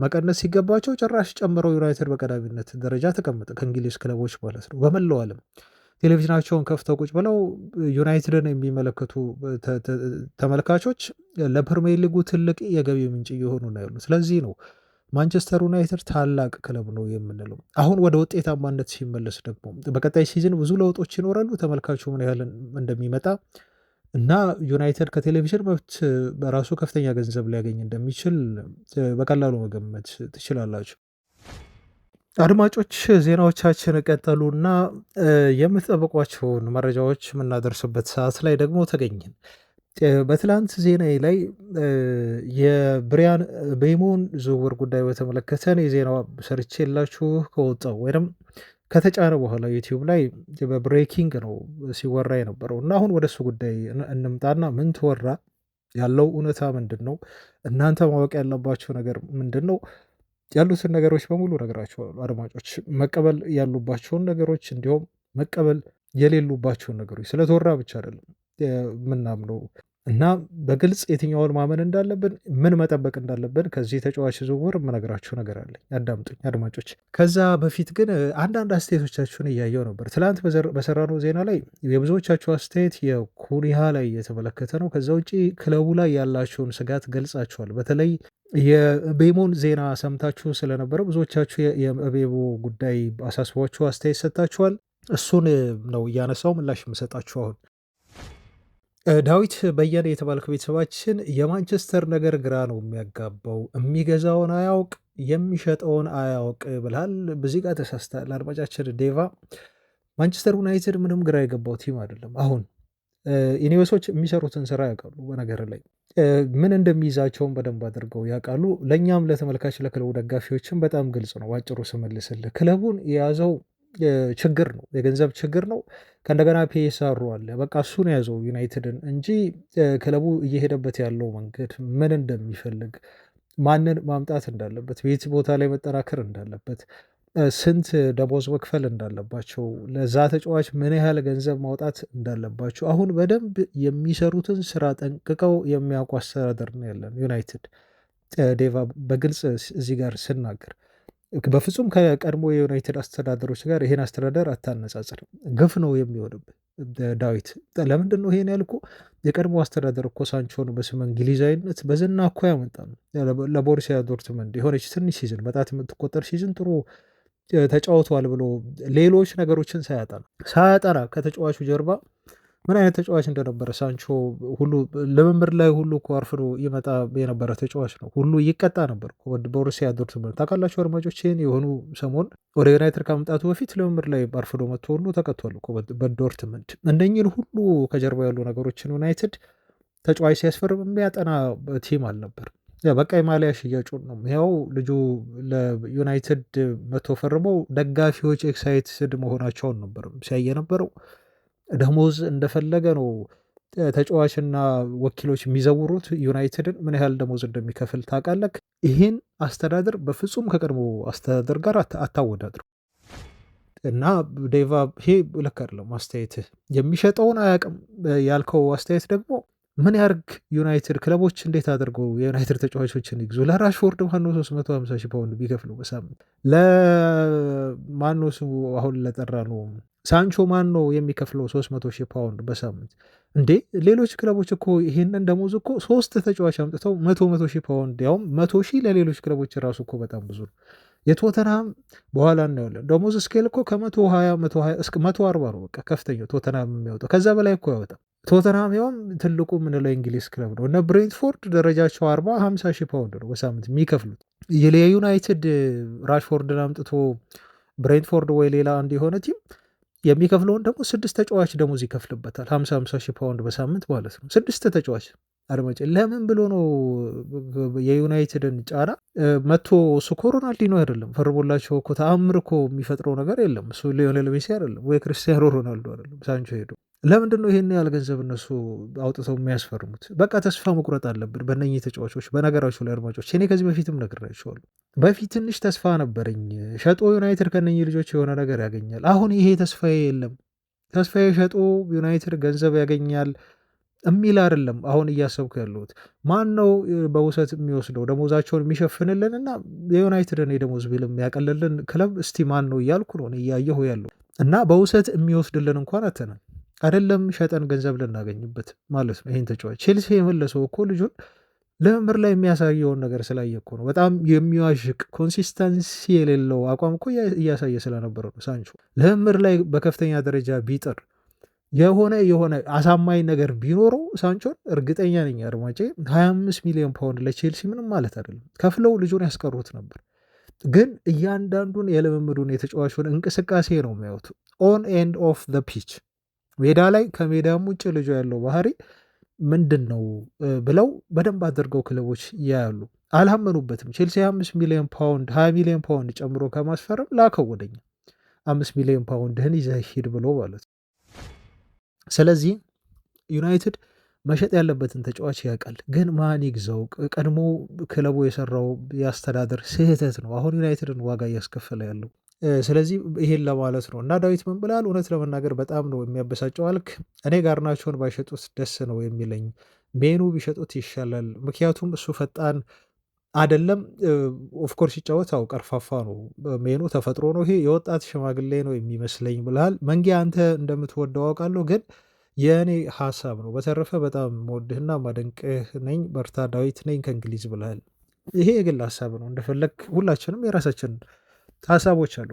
መቀነስ ሲገባቸው ጭራሽ ጨምረው ዩናይትድ በቀዳሚነት ደረጃ ተቀመጠ ከእንግሊዝ ክለቦች ማለት ነው በመላው ዓለም ቴሌቪዥናቸውን ከፍተው ቁጭ ብለው ዩናይትድን የሚመለከቱ ተመልካቾች ለፕሪሚየር ሊጉ ትልቅ የገቢ ምንጭ እየሆኑ ነው ያሉ። ስለዚህ ነው ማንቸስተር ዩናይትድ ታላቅ ክለብ ነው የምንለው። አሁን ወደ ውጤታማነት ሲመለስ ደግሞ በቀጣይ ሲዝን ብዙ ለውጦች ይኖራሉ። ተመልካቹ ምን ያህል እንደሚመጣ እና ዩናይትድ ከቴሌቪዥን መብት በራሱ ከፍተኛ ገንዘብ ሊያገኝ እንደሚችል በቀላሉ መገመት ትችላላችሁ። አድማጮች ዜናዎቻችን ቀጠሉና የምትጠብቋቸውን መረጃዎች የምናደርስበት ሰዓት ላይ ደግሞ ተገኘን። በትላንት ዜና ላይ የብሪያን ቤሞን ዝውውር ጉዳይ በተመለከተ የዜና ሰርቼ የላችሁ ከወጣው ወይም ከተጫነ በኋላ ዩቲዩብ ላይ በብሬኪንግ ነው ሲወራ የነበረው እና አሁን ወደሱ ጉዳይ እንምጣና ምን ተወራ፣ ያለው እውነታ ምንድን ነው፣ እናንተ ማወቅ ያለባቸው ነገር ምንድን ነው፣ ያሉትን ነገሮች በሙሉ ነግራችኋለሁ። አድማጮች መቀበል ያሉባቸውን ነገሮች እንዲሁም መቀበል የሌሉባቸውን ነገሮች ስለተወራ ብቻ አይደለም ምናምነው እና በግልጽ የትኛውን ማመን እንዳለብን ምን መጠበቅ እንዳለብን ከዚህ ተጫዋች ዝውውር የምነግራችሁ ነገር አለኝ። አዳምጡኝ አድማጮች። ከዛ በፊት ግን አንዳንድ አስተያየቶቻችሁን እያየው ነበር። ትላንት በሰራነው ዜና ላይ የብዙዎቻችሁ አስተያየት የኩኒሃ ላይ የተመለከተ ነው። ከዛ ውጭ ክለቡ ላይ ያላችሁን ስጋት ገልጻችኋል። በተለይ የቤሞን ዜና ሰምታችሁ ስለነበረ ብዙዎቻችሁ የቤሞ ጉዳይ አሳስቧችሁ አስተያየት ሰጥታችኋል። እሱን ነው እያነሳው ምላሽ የምሰጣችሁ አሁን። ዳዊት በየነ የተባልክ ቤተሰባችን የማንቸስተር ነገር ግራ ነው የሚያጋባው፣ የሚገዛውን አያውቅ የሚሸጠውን አያውቅ ብልሃል። በዚህ ጋር ተሳስተሃል አድማጫችን ዴቫ። ማንቸስተር ዩናይትድ ምንም ግራ የገባው ቲም አይደለም። አሁን ኢኒዌሶች የሚሰሩትን ስራ ያውቃሉ። በነገር ላይ ምን እንደሚይዛቸውን በደንብ አድርገው ያውቃሉ። ለእኛም ለተመልካች ለክለቡ ደጋፊዎችም በጣም ግልጽ ነው። ባጭሩ ስመልስልህ ክለቡን የያዘው ችግር ነው፣ የገንዘብ ችግር ነው። ከእንደገና ፒኤስአሩ አለ። በቃ እሱን የያዘው ዩናይትድን እንጂ ክለቡ እየሄደበት ያለው መንገድ ምን እንደሚፈልግ፣ ማንን ማምጣት እንዳለበት፣ ቤት ቦታ ላይ መጠናከር እንዳለበት፣ ስንት ደሞዝ መክፈል እንዳለባቸው፣ ለዛ ተጫዋች ምን ያህል ገንዘብ ማውጣት እንዳለባቸው አሁን በደንብ የሚሰሩትን ስራ ጠንቅቀው የሚያውቁ አስተዳደር ነው ያለን ዩናይትድ። ዴቫ በግልጽ እዚህ ጋር ስናገር በፍጹም ከቀድሞ የዩናይትድ አስተዳደሮች ጋር ይሄን አስተዳደር አታነጻጽርም። ግፍ ነው የሚሆንብህ ዳዊት። ለምንድን ነው ይሄን ያልኩ? የቀድሞ አስተዳደር እኮ ሳንቾን በስመ እንግሊዛዊነት በዝና እኮ ያመጣ ነው። ለቦሩሲያ ዶርትመንድ የሆነች ትንሽ ሲዝን በጣት የምትቆጠር ሲዝን ጥሩ ተጫውተዋል ብሎ ሌሎች ነገሮችን ሳያጠና ከተጫዋቹ ጀርባ ምን አይነት ተጫዋች እንደነበረ ሳንቾ ሁሉ ልምምድ ላይ ሁሉ እኮ አርፍዶ ይመጣ የነበረ ተጫዋች ነው። ሁሉ ይቀጣ ነበር ቦሩሲያ ዶርትመንድ። ታውቃላችሁ አድማጮች፣ ይህን የሆኑ ሰሞን ወደ ዩናይትድ ከመምጣቱ በፊት ልምምድ ላይ አርፍዶ መጥቶ ሁሉ ተቀጥቷል በዶርትመንድ። እነኝን ሁሉ ከጀርባ ያሉ ነገሮችን ዩናይትድ ተጫዋች ሲያስፈርም የሚያጠና ቲም አልነበር። በቃ የማሊያ ሽያጩን ነው። ያው ልጁ ለዩናይትድ መቶ ፈርመው ደጋፊዎች ኤክሳይትድ መሆናቸውን ነበር ሲያየ ነበረው። ደሞዝ እንደፈለገ ነው ተጫዋችና ወኪሎች የሚዘውሩት። ዩናይትድን ምን ያህል ደሞዝ እንደሚከፍል ታውቃለህ? ይህን አስተዳደር በፍጹም ከቀድሞ አስተዳደር ጋር አታወዳድሩ። እና ዴቫ ይሄ ልክ አይደለም አስተያየትህ። የሚሸጠውን አያውቅም ያልከው አስተያየት ደግሞ ምን ያርግ ዩናይትድ ክለቦች እንዴት አድርገው የዩናይትድ ተጫዋቾችን ይግዙ? ለራሽፎርድ ማነው 350 ሺህ ፓውንድ ቢከፍሉ በሳምንት? ለማነው ስሙ አሁን ለጠራ ነው ሳንቾ ማን ነው የሚከፍለው 300 ሺህ ፓውንድ በሳምንት? እንዴ ሌሎች ክለቦች እኮ ይህንን ደሞዝ እኮ 3 ተጫዋች አምጥተው 100 ሺህ ፓውንድ፣ ያውም 100 ሺህ ለሌሎች ክለቦች ራሱ እኮ በጣም ብዙ ነው። የቶተንሃም በኋላ እናያለን ደሞዝ ስኬል እኮ ከ120 እስከ 140 ነው በቃ ከፍተኛው ቶተንሃም የሚያወጣው። ከዛ በላይ እኮ ያወጣም ቶተንሃም ያውም ትልቁ ምንለው እንግሊዝ ክለብ ነው። እነ ብሬንትፎርድ ደረጃቸው 50 ሺህ ፓውንድ ነው በሳምንት የሚከፍሉት። የዩናይትድ ራሽፎርድን አምጥቶ ብሬንትፎርድ ወይ ሌላ አንድ የሆነ ቲም የሚከፍለውን ደግሞ 6 ተጫዋች ደሞዝ ይከፍልበታል። 50 ሺህ ፓውንድ በሳምንት ማለት ነው። 6 ተጫዋች አድማጭ ለምን ብሎ ነው የዩናይትድን ጫና መቶ እሱ እኮ ሮናልዲኖ አይደለም ፈርሞላቸው እኮ ተአምር እኮ የሚፈጥረው ነገር የለም። እሱ ሊዮኔል ሜሲ አይደለም ወይ ክርስቲያኖ ሮናልዶ አይደለም ሳንቾ ሄዶ ለምንድነው ይሄን ያህል ገንዘብ እነሱ አውጥተው የሚያስፈርሙት? በቃ ተስፋ መቁረጥ አለብን በእነኚህ ተጫዋቾች። በነገራችሁ ላይ አድማጮች እኔ ከዚህ በፊትም ነግሬያችኋለሁ። በፊት ትንሽ ተስፋ ነበረኝ ሸጦ ዩናይትድ ከእነኚህ ልጆች የሆነ ነገር ያገኛል። አሁን ይሄ ተስፋዬ የለም። ተስፋዬ ሸጦ ዩናይትድ ገንዘብ ያገኛል የሚል አይደለም አሁን እያሰብኩ ያለሁት። ማን ነው በውሰት የሚወስደው ደሞዛቸውን የሚሸፍንልን እና የዩናይትድን የደሞዝ ቢል የሚያቀልልን ክለብ እስቲ ማን ነው እያልኩ ነው እያየሁ ያለው። እና በውሰት የሚወስድልን እንኳን አተናል አይደለም ሸጠን ገንዘብ ልናገኝበት ማለት ነው። ይህን ተጫዋች ቼልሲ የመለሰው እኮ ልጁን ልምምድ ላይ የሚያሳየውን ነገር ስላየ እኮ ነው። በጣም የሚዋዥቅ ኮንሲስተንሲ የሌለው አቋም እኮ እያሳየ ስለነበረ ነው። ሳንቾ ልምምድ ላይ በከፍተኛ ደረጃ ቢጥር የሆነ አሳማኝ ነገር ቢኖረው ሳንቾን እርግጠኛ ነኝ አድማጬ 25 ሚሊዮን ፓውንድ ለቼልሲ ምንም ማለት አይደለም ከፍለው ልጁን ያስቀሩት ነበር። ግን እያንዳንዱን የልምምዱን የተጫዋቹን እንቅስቃሴ ነው የሚያዩት ኦን ኤንድ ኦፍ ዘ ፒች ሜዳ ላይ ከሜዳም ውጭ ልጁ ያለው ባህሪ ምንድን ነው ብለው በደንብ አድርገው ክለቦች ያያሉ። አልሃመኑበትም። ቼልሲ 5 ሚሊዮን ፓውንድ 20 ሚሊዮን ፓውንድ ጨምሮ ከማስፈረም ላከው ወደኛ 5 ሚሊዮን ፓውንድህን ይዘህ ሂድ ብሎ ማለት ነው። ስለዚህ ዩናይትድ መሸጥ ያለበትን ተጫዋች ያውቃል። ግን ማን ይግዛው? ቀድሞ ክለቡ የሰራው የአስተዳደር ስህተት ነው አሁን ዩናይትድን ዋጋ እያስከፈለ ያለው። ስለዚህ ይሄን ለማለት ነው። እና ዳዊት ምን ብላል? እውነት ለመናገር በጣም ነው የሚያበሳጨው አልክ። እኔ ጋርናቾን ባይሸጡት ደስ ነው የሚለኝ፣ ሜኑ ቢሸጡት ይሻላል። ምክንያቱም እሱ ፈጣን አይደለም። ኦፍኮርስ ሲጫወት አው ቀርፋፋ ነው። ሜኑ ተፈጥሮ ነው። ይሄ የወጣት ሽማግሌ ነው የሚመስለኝ ብልሃል። መንጌ አንተ እንደምትወደው አውቃለሁ፣ ግን የእኔ ሀሳብ ነው። በተረፈ በጣም መወድህና ማደንቅህ ነኝ። በርታ ዳዊት ነኝ ከእንግሊዝ ብልሃል። ይሄ የግል ሀሳብ ነው። እንደፈለግ ሁላችንም የራሳችን ሀሳቦች አሉ።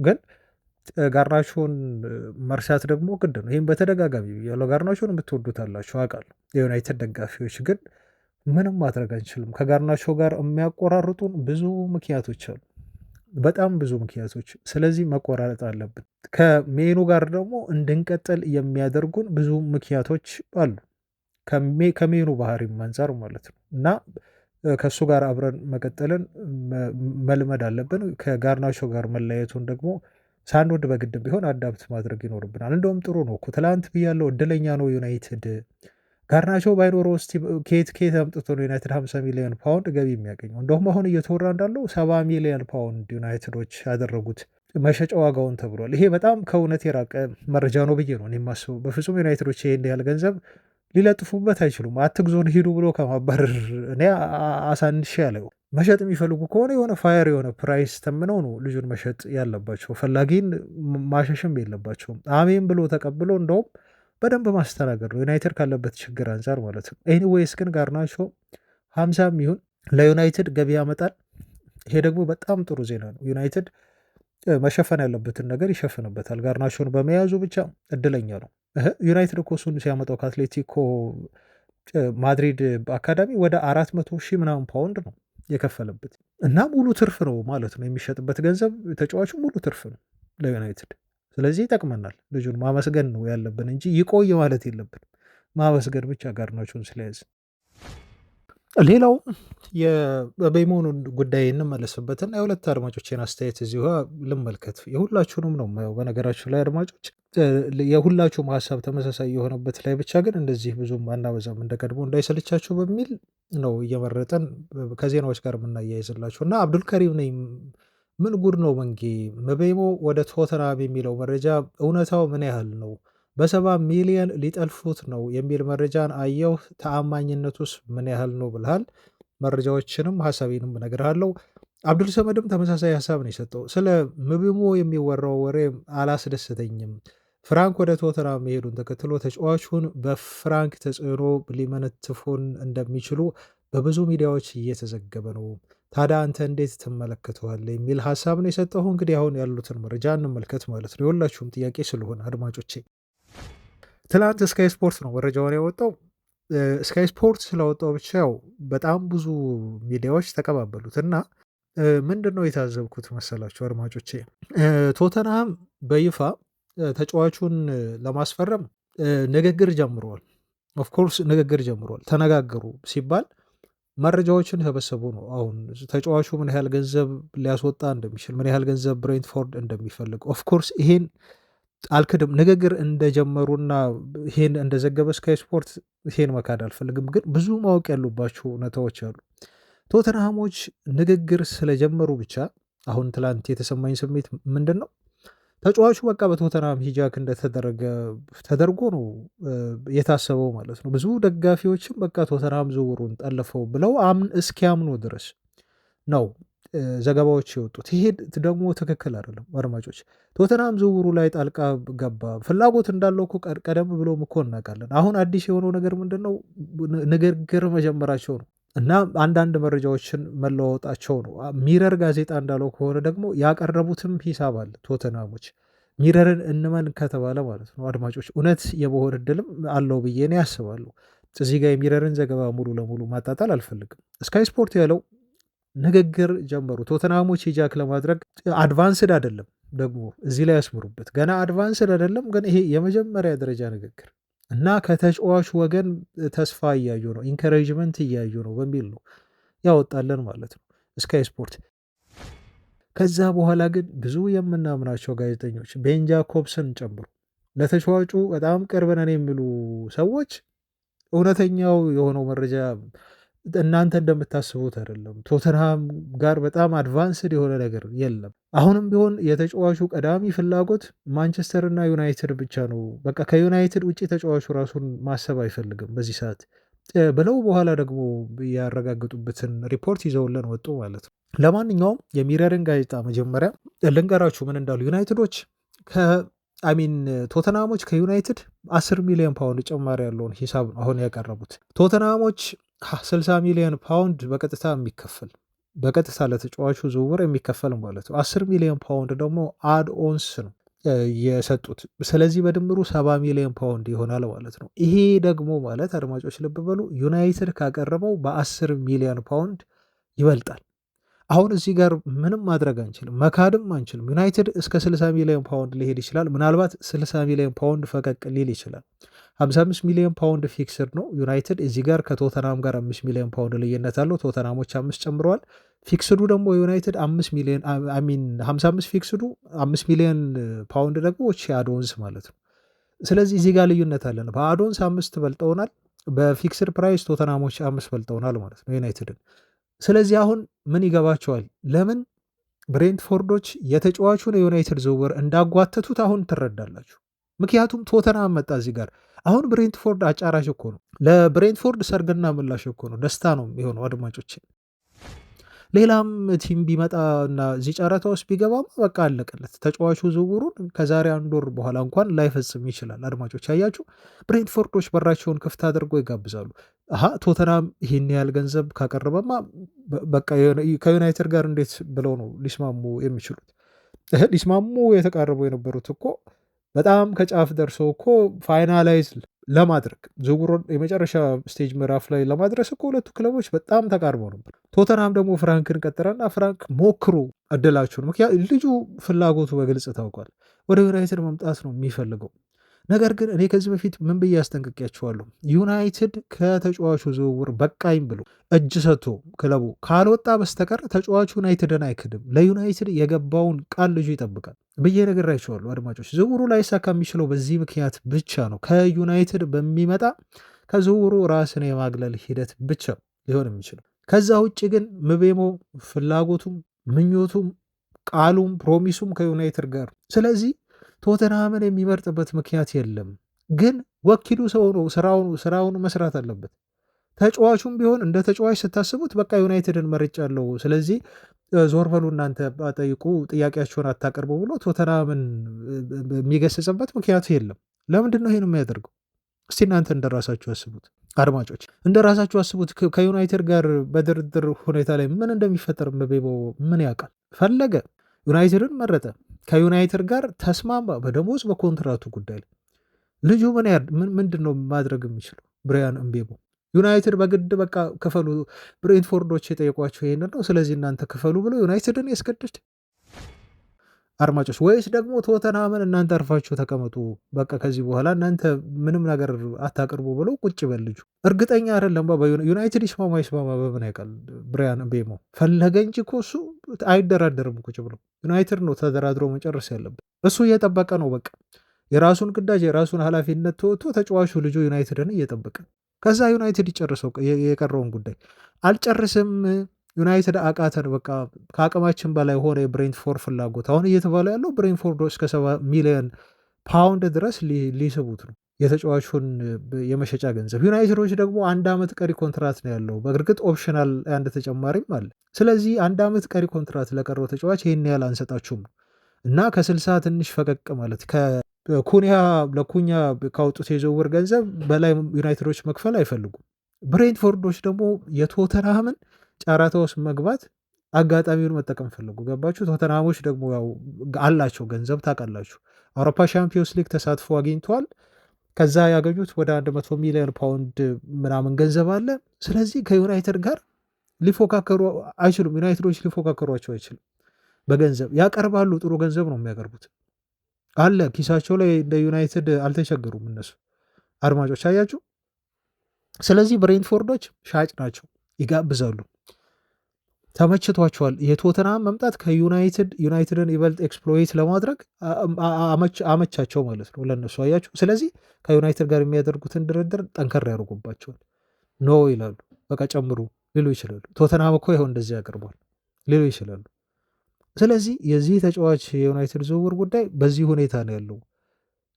ግን ጋርናቾን መርሳት ደግሞ ግድ ነው። ይህም በተደጋጋሚ ያለው ጋርናቾን የምትወዱት አላችሁ አውቃለሁ። የዩናይትድ ደጋፊዎች ግን ምንም ማድረግ አንችልም። ከጋርናቾ ጋር የሚያቆራርጡን ብዙ ምክንያቶች አሉ፣ በጣም ብዙ ምክንያቶች። ስለዚህ መቆራረጥ አለብን። ከሜኑ ጋር ደግሞ እንድንቀጥል የሚያደርጉን ብዙ ምክንያቶች አሉ፣ ከሜኑ ባህሪም አንጻር ማለት ነው። እና ከእሱ ጋር አብረን መቀጠልን መልመድ አለብን። ከጋርናቾ ጋር መለያየቱን ደግሞ ሳንወድ በግድ ቢሆን አዳፕት ማድረግ ይኖርብናል። እንደውም ጥሩ ነው እኮ ትላንት ብያለው፣ እድለኛ ነው ዩናይትድ። ጋርናቾ ባይኖረው እስቲ ከየት አምጥቶ ነው ዩናይትድ 50 ሚሊዮን ፓውንድ ገቢ የሚያገኘው? እንደውም አሁን እየተወራ እንዳለው 70 ሚሊዮን ፓውንድ ዩናይትዶች ያደረጉት መሸጫ ዋጋውን ተብሏል። ይሄ በጣም ከእውነት የራቀ መረጃ ነው ብዬ ነው የማስበው። በፍጹም ዩናይትዶች ይሄን ያህል ገንዘብ ሊለጥፉበት አይችሉም። አትግዞን ሂዱ ብሎ ከማባረር እኔ አሳንሼ ያለው መሸጥ የሚፈልጉ ከሆነ የሆነ ፋየር የሆነ ፕራይስ ተምነው ነው ልጁን መሸጥ ያለባቸው። ፈላጊን ማሸሽም የለባቸውም። አሜን ብሎ ተቀብሎ እንደውም በደንብ ማስተናገድ ነው ዩናይትድ ካለበት ችግር አንጻር ማለት ነው። ኤኒዌይስ ግን ጋርናቾ 50 ይሁን ለዩናይትድ ገቢ ያመጣል። ይሄ ደግሞ በጣም ጥሩ ዜና ነው። ዩናይትድ መሸፈን ያለበትን ነገር ይሸፍንበታል። ጋርናቾን በመያዙ ብቻ እድለኛ ነው። ዩናይትድ እኮ እሱን ሲያመጣው ከአትሌቲኮ ማድሪድ አካዳሚ ወደ 400 ሺህ ምናምን ፓውንድ ነው የከፈለበት እና ሙሉ ትርፍ ነው ማለት ነው የሚሸጥበት ገንዘብ። ተጫዋቹ ሙሉ ትርፍ ነው ለዩናይትድ። ስለዚህ ይጠቅመናል። ልጁን ማመስገን ነው ያለብን እንጂ ይቆይ ማለት የለብን። ማመስገን ብቻ ጋርናቾን ስለያዝ። ሌላው የቤሞኑን ጉዳይ እንመለስበትና የሁለት አድማጮችን አስተያየት እዚሁ ልመልከት። የሁላችሁንም ነው የማየው በነገራችሁ ላይ አድማጮች፣ የሁላችሁም ሀሳብ ተመሳሳይ የሆነበት ላይ ብቻ ግን እንደዚህ ብዙም አናበዛም እንደቀድሞ እንዳይሰልቻችሁ በሚል ነው እየመረጠን ከዜናዎች ጋር የምናያይዝላችሁ። እና አብዱልከሪም ነኝ። ምን ጉድ ነው መንጌ፣ መቤሞ ወደ ቶተናም የሚለው መረጃ እውነታው ምን ያህል ነው? በ70 ሚሊዮን ሊጠልፉት ነው የሚል መረጃን አየሁ። ተአማኝነቱስ ምን ያህል ነው ብልሃል። መረጃዎችንም ሀሳቤንም እነግርሃለሁ። አብዱል ሰመድም ተመሳሳይ ሀሳብ ነው የሰጠው። ስለ ምብሞ የሚወራው ወሬ አላስደስተኝም። ፍራንክ ወደ ቶተናም መሄዱን ተከትሎ ተጫዋቹን በፍራንክ ተጽዕኖ ሊመነትፉን እንደሚችሉ በብዙ ሚዲያዎች እየተዘገበ ነው። ታዲያ አንተ እንዴት ትመለከተዋለህ የሚል ሀሳብ ነው የሰጠው። እንግዲህ አሁን ያሉትን መረጃ እንመልከት ማለት ነው። የሁላችሁም ጥያቄ ስለሆነ አድማጮቼ፣ ትናንት ስካይ ስፖርት ነው መረጃውን ያወጣው። ስካይ ስፖርት ስለወጣው ብቻ ያው በጣም ብዙ ሚዲያዎች ተቀባበሉት እና ምንድን ነው የታዘብኩት መሰላችሁ አድማጮቼ፣ ቶተንሃም በይፋ ተጫዋቹን ለማስፈረም ንግግር ጀምረዋል። ኦፍኮርስ ንግግር ጀምረዋል። ተነጋገሩ ሲባል መረጃዎችን ሰበሰቡ ነው። አሁን ተጫዋቹ ምን ያህል ገንዘብ ሊያስወጣ እንደሚችል፣ ምን ያህል ገንዘብ ብሬንትፎርድ እንደሚፈልግ ኦፍኮርስ ይሄን አልክድም ንግግር እንደጀመሩና ይሄን እንደዘገበ ስካይ ስፖርት ይሄን መካድ አልፈልግም። ግን ብዙ ማወቅ ያሉባቸው እውነታዎች አሉ። ቶተንሃሞች ንግግር ስለጀመሩ ብቻ አሁን ትላንት የተሰማኝ ስሜት ምንድን ነው? ተጫዋቹ በቃ በቶተንሃም ሂጃክ እንደተደረገ ተደርጎ ነው የታሰበው ማለት ነው። ብዙ ደጋፊዎችም በቃ ቶተንሃም ዝውውሩን ጠለፈው ብለው እስኪያምኑ ድረስ ነው ዘገባዎች የወጡት። ይሄ ደግሞ ትክክል አይደለም አድማጮች። ቶተንሃም ዝውውሩ ላይ ጣልቃ ገባ፣ ፍላጎት እንዳለው እኮ ቀደም ብሎም እኮ እናውቃለን። አሁን አዲስ የሆነው ነገር ምንድን ነው? ንግግር መጀመራቸው ነው እና አንዳንድ መረጃዎችን መለዋወጣቸው ነው። ሚረር ጋዜጣ እንዳለው ከሆነ ደግሞ ያቀረቡትም ሂሳብ አለ ቶተንሃሞች። ሚረርን እንመን ከተባለ ማለት ነው አድማጮች እውነት የመሆን እድልም አለው ብዬ እኔ አስባለሁ። እዚህ ጋር የሚረርን ዘገባ ሙሉ ለሙሉ ማጣጣል አልፈልግም። ስካይ ስፖርት ያለው ንግግር ጀመሩ ቶተንሃሞች ሂጃክ ለማድረግ አድቫንስድ አይደለም። ደግሞ እዚህ ላይ ያስምሩበት፣ ገና አድቫንስድ አይደለም፣ ግን ይሄ የመጀመሪያ ደረጃ ንግግር እና ከተጫዋቹ ወገን ተስፋ እያዩ ነው፣ ኢንከሬጅመንት እያዩ ነው በሚል ነው ያወጣለን ማለት ነው ስካይ ስፖርት። ከዛ በኋላ ግን ብዙ የምናምናቸው ጋዜጠኞች ቤን ጃኮብስን ጨምሮ ለተጫዋቹ በጣም ቅርብ ነን የሚሉ ሰዎች እውነተኛው የሆነው መረጃ እናንተ እንደምታስቡት አይደለም። ቶተንሃም ጋር በጣም አድቫንስድ የሆነ ነገር የለም። አሁንም ቢሆን የተጫዋቹ ቀዳሚ ፍላጎት ማንቸስተር እና ዩናይትድ ብቻ ነው። በቃ ከዩናይትድ ውጭ ተጫዋቹ ራሱን ማሰብ አይፈልግም በዚህ ሰዓት ብለው በኋላ ደግሞ ያረጋግጡበትን ሪፖርት ይዘውልን ወጡ ማለት ነው። ለማንኛውም የሚረርን ጋዜጣ መጀመሪያ ልንገራችሁ ምን እንዳሉ ዩናይትዶች ቶተንሃሞች ከዩናይትድ 10 ሚሊዮን ፓውንድ ጭማሪ ያለውን ሂሳብ ነው አሁን ያቀረቡት። ቶተንሃሞች 60 ሚሊዮን ፓውንድ በቀጥታ የሚከፈል በቀጥታ ለተጫዋቹ ዝውውር የሚከፈል ማለት ነው። 10 ሚሊዮን ፓውንድ ደግሞ አድ ኦንስ ነው የሰጡት። ስለዚህ በድምሩ 70 ሚሊዮን ፓውንድ ይሆናል ማለት ነው። ይሄ ደግሞ ማለት አድማጮች ልብ በሉ ዩናይትድ ካቀረበው በ10 ሚሊዮን ፓውንድ ይበልጣል። አሁን እዚህ ጋር ምንም ማድረግ አንችልም፣ መካድም አንችልም። ዩናይትድ እስከ 60 ሚሊዮን ፓውንድ ሊሄድ ይችላል። ምናልባት 60 ሚሊዮን ፓውንድ ፈቀቅ ሊል ይችላል። 55 ሚሊዮን ፓውንድ ፊክስድ ነው ዩናይትድ። እዚህ ጋር ከቶተናም ጋር 5 ሚሊዮን ፓውንድ ልዩነት አለው። ቶተናሞች 5 ጨምረዋል። ፊክስዱ ደግሞ ዩናይትድ 5 ሚሊዮን 55 ፊክስዱ 5 ሚሊዮን ፓውንድ ደግሞ አዶንስ ማለት ነው። ስለዚህ እዚህ ጋር ልዩነት አለን። በአዶንስ 5 በልጠውናል፣ በፊክስድ ፕራይስ ቶተናሞች 5 በልጠውናል ማለት ነው ዩናይትድን። ስለዚህ አሁን ምን ይገባቸዋል? ለምን ብሬንትፎርዶች የተጫዋቹን የዩናይትድ ዝውውር እንዳጓተቱት አሁን ትረዳላችሁ። ምክንያቱም ቶተናም መጣ እዚህ ጋር። አሁን ብሬንትፎርድ አጫራሽ እኮ ነው። ለብሬንትፎርድ ሰርግና ምላሽ እኮ ነው፣ ደስታ ነው የሚሆነው አድማጮች። ሌላም ቲም ቢመጣ እና እዚህ ጨረታ ውስጥ ቢገባም በቃ አለቀለት። ተጫዋቹ ዝውውሩን ከዛሬ 1 ወር በኋላ እንኳን ላይፈጽም ይችላል። አድማጮች አያችሁ፣ ብሬንትፎርዶች በራቸውን ክፍት አድርገው ይጋብዛሉ። ቶተናም ይህን ያህል ገንዘብ ካቀረበማ በቃ ከዩናይትድ ጋር እንዴት ብለው ነው ሊስማሙ የሚችሉት? ሊስማሙ የተቃረቡ የነበሩት እኮ በጣም ከጫፍ ደርሰው እኮ ፋይናላይዝ ለማድረግ ዝውውሩን የመጨረሻ ስቴጅ ምዕራፍ ላይ ለማድረስ እኮ ሁለቱ ክለቦች በጣም ተቃርበው ነበር። ቶተናም ደግሞ ፍራንክን ቀጠረና ፍራንክ ሞክሩ እድላችሁን። ምክንያቱም ልጁ ፍላጎቱ በግልጽ ታውቋል። ወደ ዩናይትድ መምጣት ነው የሚፈልገው። ነገር ግን እኔ ከዚህ በፊት ምን ብዬ አስጠንቅቄያቸዋለሁ? ዩናይትድ ከተጫዋቹ ዝውውር በቃኝ ብሎ እጅ ሰጥቶ ክለቡ ካልወጣ በስተቀር ተጫዋቹ ዩናይትድን አይክድም። ለዩናይትድ የገባውን ቃል ልጁ ይጠብቃል ብዬ ነግሬያቸዋለሁ። አድማጮች ዝውውሩ ላይሳካ የሚችለው በዚህ ምክንያት ብቻ ነው። ከዩናይትድ በሚመጣ ከዝውውሩ ራስን የማግለል ሂደት ብቻ ሊሆን የሚችለው። ከዛ ውጭ ግን ምቤሞ ፍላጎቱም ምኞቱም ቃሉም ፕሮሚሱም ከዩናይትድ ጋር። ስለዚህ ቶተንሃምን የሚመርጥበት ምክንያት የለም። ግን ወኪሉ ሰው ነው፣ ስራውን መስራት አለበት። ተጫዋቹም ቢሆን እንደ ተጫዋች ስታስቡት በቃ ዩናይትድን መርጫለሁ፣ ስለዚህ ዞር በሉ እናንተ ጠይቁ፣ ጥያቄያቸውን አታቀርቡ ብሎ ቶተንሃምን የሚገስጽበት ምክንያቱ የለም። ለምንድን ነው ይህን የሚያደርገው? እስቲ እናንተ እንደራሳችሁ አስቡት አድማጮች፣ እንደራሳችሁ አስቡት። ከዩናይትድ ጋር በድርድር ሁኔታ ላይ ምን እንደሚፈጠር በቤቦ ምን ያውቃል? ፈለገ ዩናይትድን መረጠ፣ ከዩናይትድ ጋር ተስማማ፣ በደሞዝ በኮንትራቱ ጉዳይ ላይ ልጁ ምንድን ነው ማድረግ የሚችለው? ብሪያን እምቤሞ ዩናይትድ በግድ በቃ ክፈሉ፣ ብሬንትፎርዶች የጠየቋቸው ይሄንን ነው፣ ስለዚህ እናንተ ክፈሉ ብሎ ዩናይትድን ያስገድድ? አድማጮች ወይስ ደግሞ ቶተንሃምን እናንተ አርፋችሁ ተቀመጡ፣ በቃ ከዚህ በኋላ እናንተ ምንም ነገር አታቅርቡ ብሎ ቁጭ በል ልጁ? እርግጠኛ አይደለም። ዩናይትድ ይስማማ በምን ያውቃል? ብሪያን እምቤሞ ፈለገ እንጂ እኮ እሱ አይደራደርም ቁጭ ብሎ። ዩናይትድ ነው ተደራድሮ መጨረስ ያለበት። እሱ እየጠበቀ ነው በቃ የራሱን ግዳጅ የራሱን ኃላፊነት ተወጥቶ ተጫዋቹ ልጁ ዩናይትድን እየጠበቀ ከዛ ዩናይትድ ይጨርሰው የቀረውን ጉዳይ አልጨርስም ዩናይትድ አቃተን በቃ ከአቅማችን በላይ ሆነ የብሬንትፎርድ ፍላጎት አሁን እየተባለ ያለው ብሬንትፎርድ እስከ 70 ሚሊዮን ፓውንድ ድረስ ሊስቡት ነው የተጫዋቹን የመሸጫ ገንዘብ። ዩናይትዶች ደግሞ 1 ዓመት ቀሪ ኮንትራት ነው ያለው። በእርግጥ ኦፕሽናል አንድ ተጨማሪም አለ። ስለዚህ 1 ዓመት ቀሪ ኮንትራት ለቀረው ተጫዋች ይህን ያህል አንሰጣችሁም እና ከ60 ትንሽ ፈቀቅ ማለት ለኩኛ ካወጡት የዝውውር ገንዘብ በላይ ዩናይትዶች መክፈል አይፈልጉም። ብሬንትፎርዶች ደግሞ የቶተንሃምን ጨረታ ውስጥ መግባት አጋጣሚውን መጠቀም ፈለጉ። ገባችሁ? ቶተንሃሞች ደግሞ ያው አላቸው ገንዘብ ታውቃላችሁ። አውሮፓ ሻምፒዮንስ ሊግ ተሳትፎ አግኝተዋል። ከዛ ያገኙት ወደ 100 ሚሊዮን ፓውንድ ምናምን ገንዘብ አለ። ስለዚህ ከዩናይትድ ጋር ሊፎካከሩ አይችሉም። ዩናይትዶች ሊፎካከሯቸው አይችሉም። በገንዘብ ያቀርባሉ፣ ጥሩ ገንዘብ ነው የሚያቀርቡት አለ ኪሳቸው ላይ እንደ ዩናይትድ አልተቸገሩም እነሱ አድማጮች አያችሁ። ስለዚህ ብሬንትፎርዶች ሻጭ ናቸው፣ ይጋብዛሉ፣ ተመችቷቸዋል። የቶተንሃም መምጣት ዩናይትድን ይበልጥ ኤክስፕሎይት ለማድረግ አመቻቸው ማለት ነው ለነሱ አያችሁ። ስለዚህ ከዩናይትድ ጋር የሚያደርጉትን ድርድር ጠንከር ያደርጉባቸዋል። ኖ ይላሉ፣ በቃ ጨምሩ ሊሉ ይችላሉ። ቶተንሃም እኮ ይኸው እንደዚህ ያቀርቧል ሊሉ ይችላሉ። ስለዚህ የዚህ ተጫዋች የዩናይትድ ዝውውር ጉዳይ በዚህ ሁኔታ ነው ያለው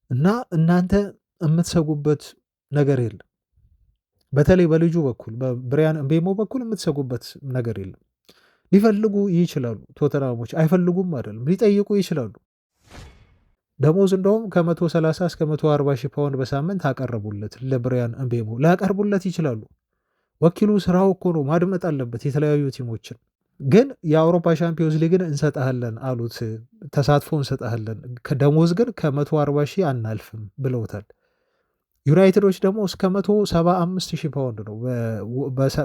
እና እናንተ የምትሰጉበት ነገር የለም። በተለይ በልጁ በኩል በብሪያን ምቤሞ በኩል የምትሰጉበት ነገር የለም። ሊፈልጉ ይችላሉ ቶተንሃሞች፣ አይፈልጉም አይደለም፣ ሊጠይቁ ይችላሉ። ደሞዝ እንደውም ከ130 እስከ 140 ሺህ ፓውንድ በሳምንት አቀረቡለት ለብሪያን ምቤሞ፣ ሊያቀርቡለት ይችላሉ። ወኪሉ ስራው እኮ ነው፣ ማድመጥ አለበት የተለያዩ ቲሞችን። ግን የአውሮፓ ሻምፒዮንስ ሊግን እንሰጣለን አሉት፣ ተሳትፎ እንሰጣለን፣ ደሞዝ ግን ከ140 ሺህ አናልፍም ብለውታል። ዩናይትዶች ደግሞ እስከ 175 ሺህ ፓውንድ ነው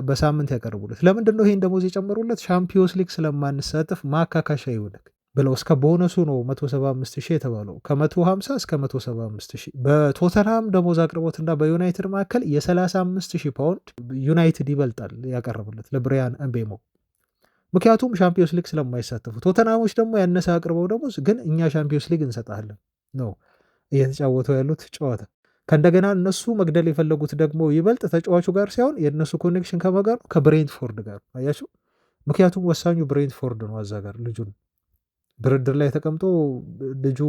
በሳምንት ያቀርቡለት። ለምንድን ነው ይሄን ደሞዝ የጨመሩለት? ሻምፒዮንስ ሊግ ስለማንሳተፍ ማካካሻ ይሆናል ብለው እስከ ቦነሱ ነው 175 ሺህ የተባለው፣ ከ150 እስከ 175 ሺህ። በቶተንሃም ደሞዝ አቅርቦትና በዩናይትድ መካከል የ35 ሺህ ፓውንድ ዩናይትድ ይበልጣል ያቀረቡለት ለብሪያን ምቤሞ፣ ምክንያቱም ሻምፒዮንስ ሊግ ስለማይሳተፉ። ቶተንሃሞች ደግሞ ያነሰ አቅርበው ደሞዝ ግን እኛ ሻምፒዮንስ ሊግ እንሰጣለን ነው እየተጫወተው ያሉት ጨዋታ። ከእንደገና እነሱ መግደል የፈለጉት ደግሞ ይበልጥ ተጫዋቹ ጋር ሳይሆን የእነሱ ኮኔክሽን ከመጋር ነው ከብሬንትፎርድ ጋር አያችሁ። ምክንያቱም ወሳኙ ብሬንትፎርድ ነው። አዛ ጋር ልጁን ድርድር ላይ ተቀምጦ ልጁ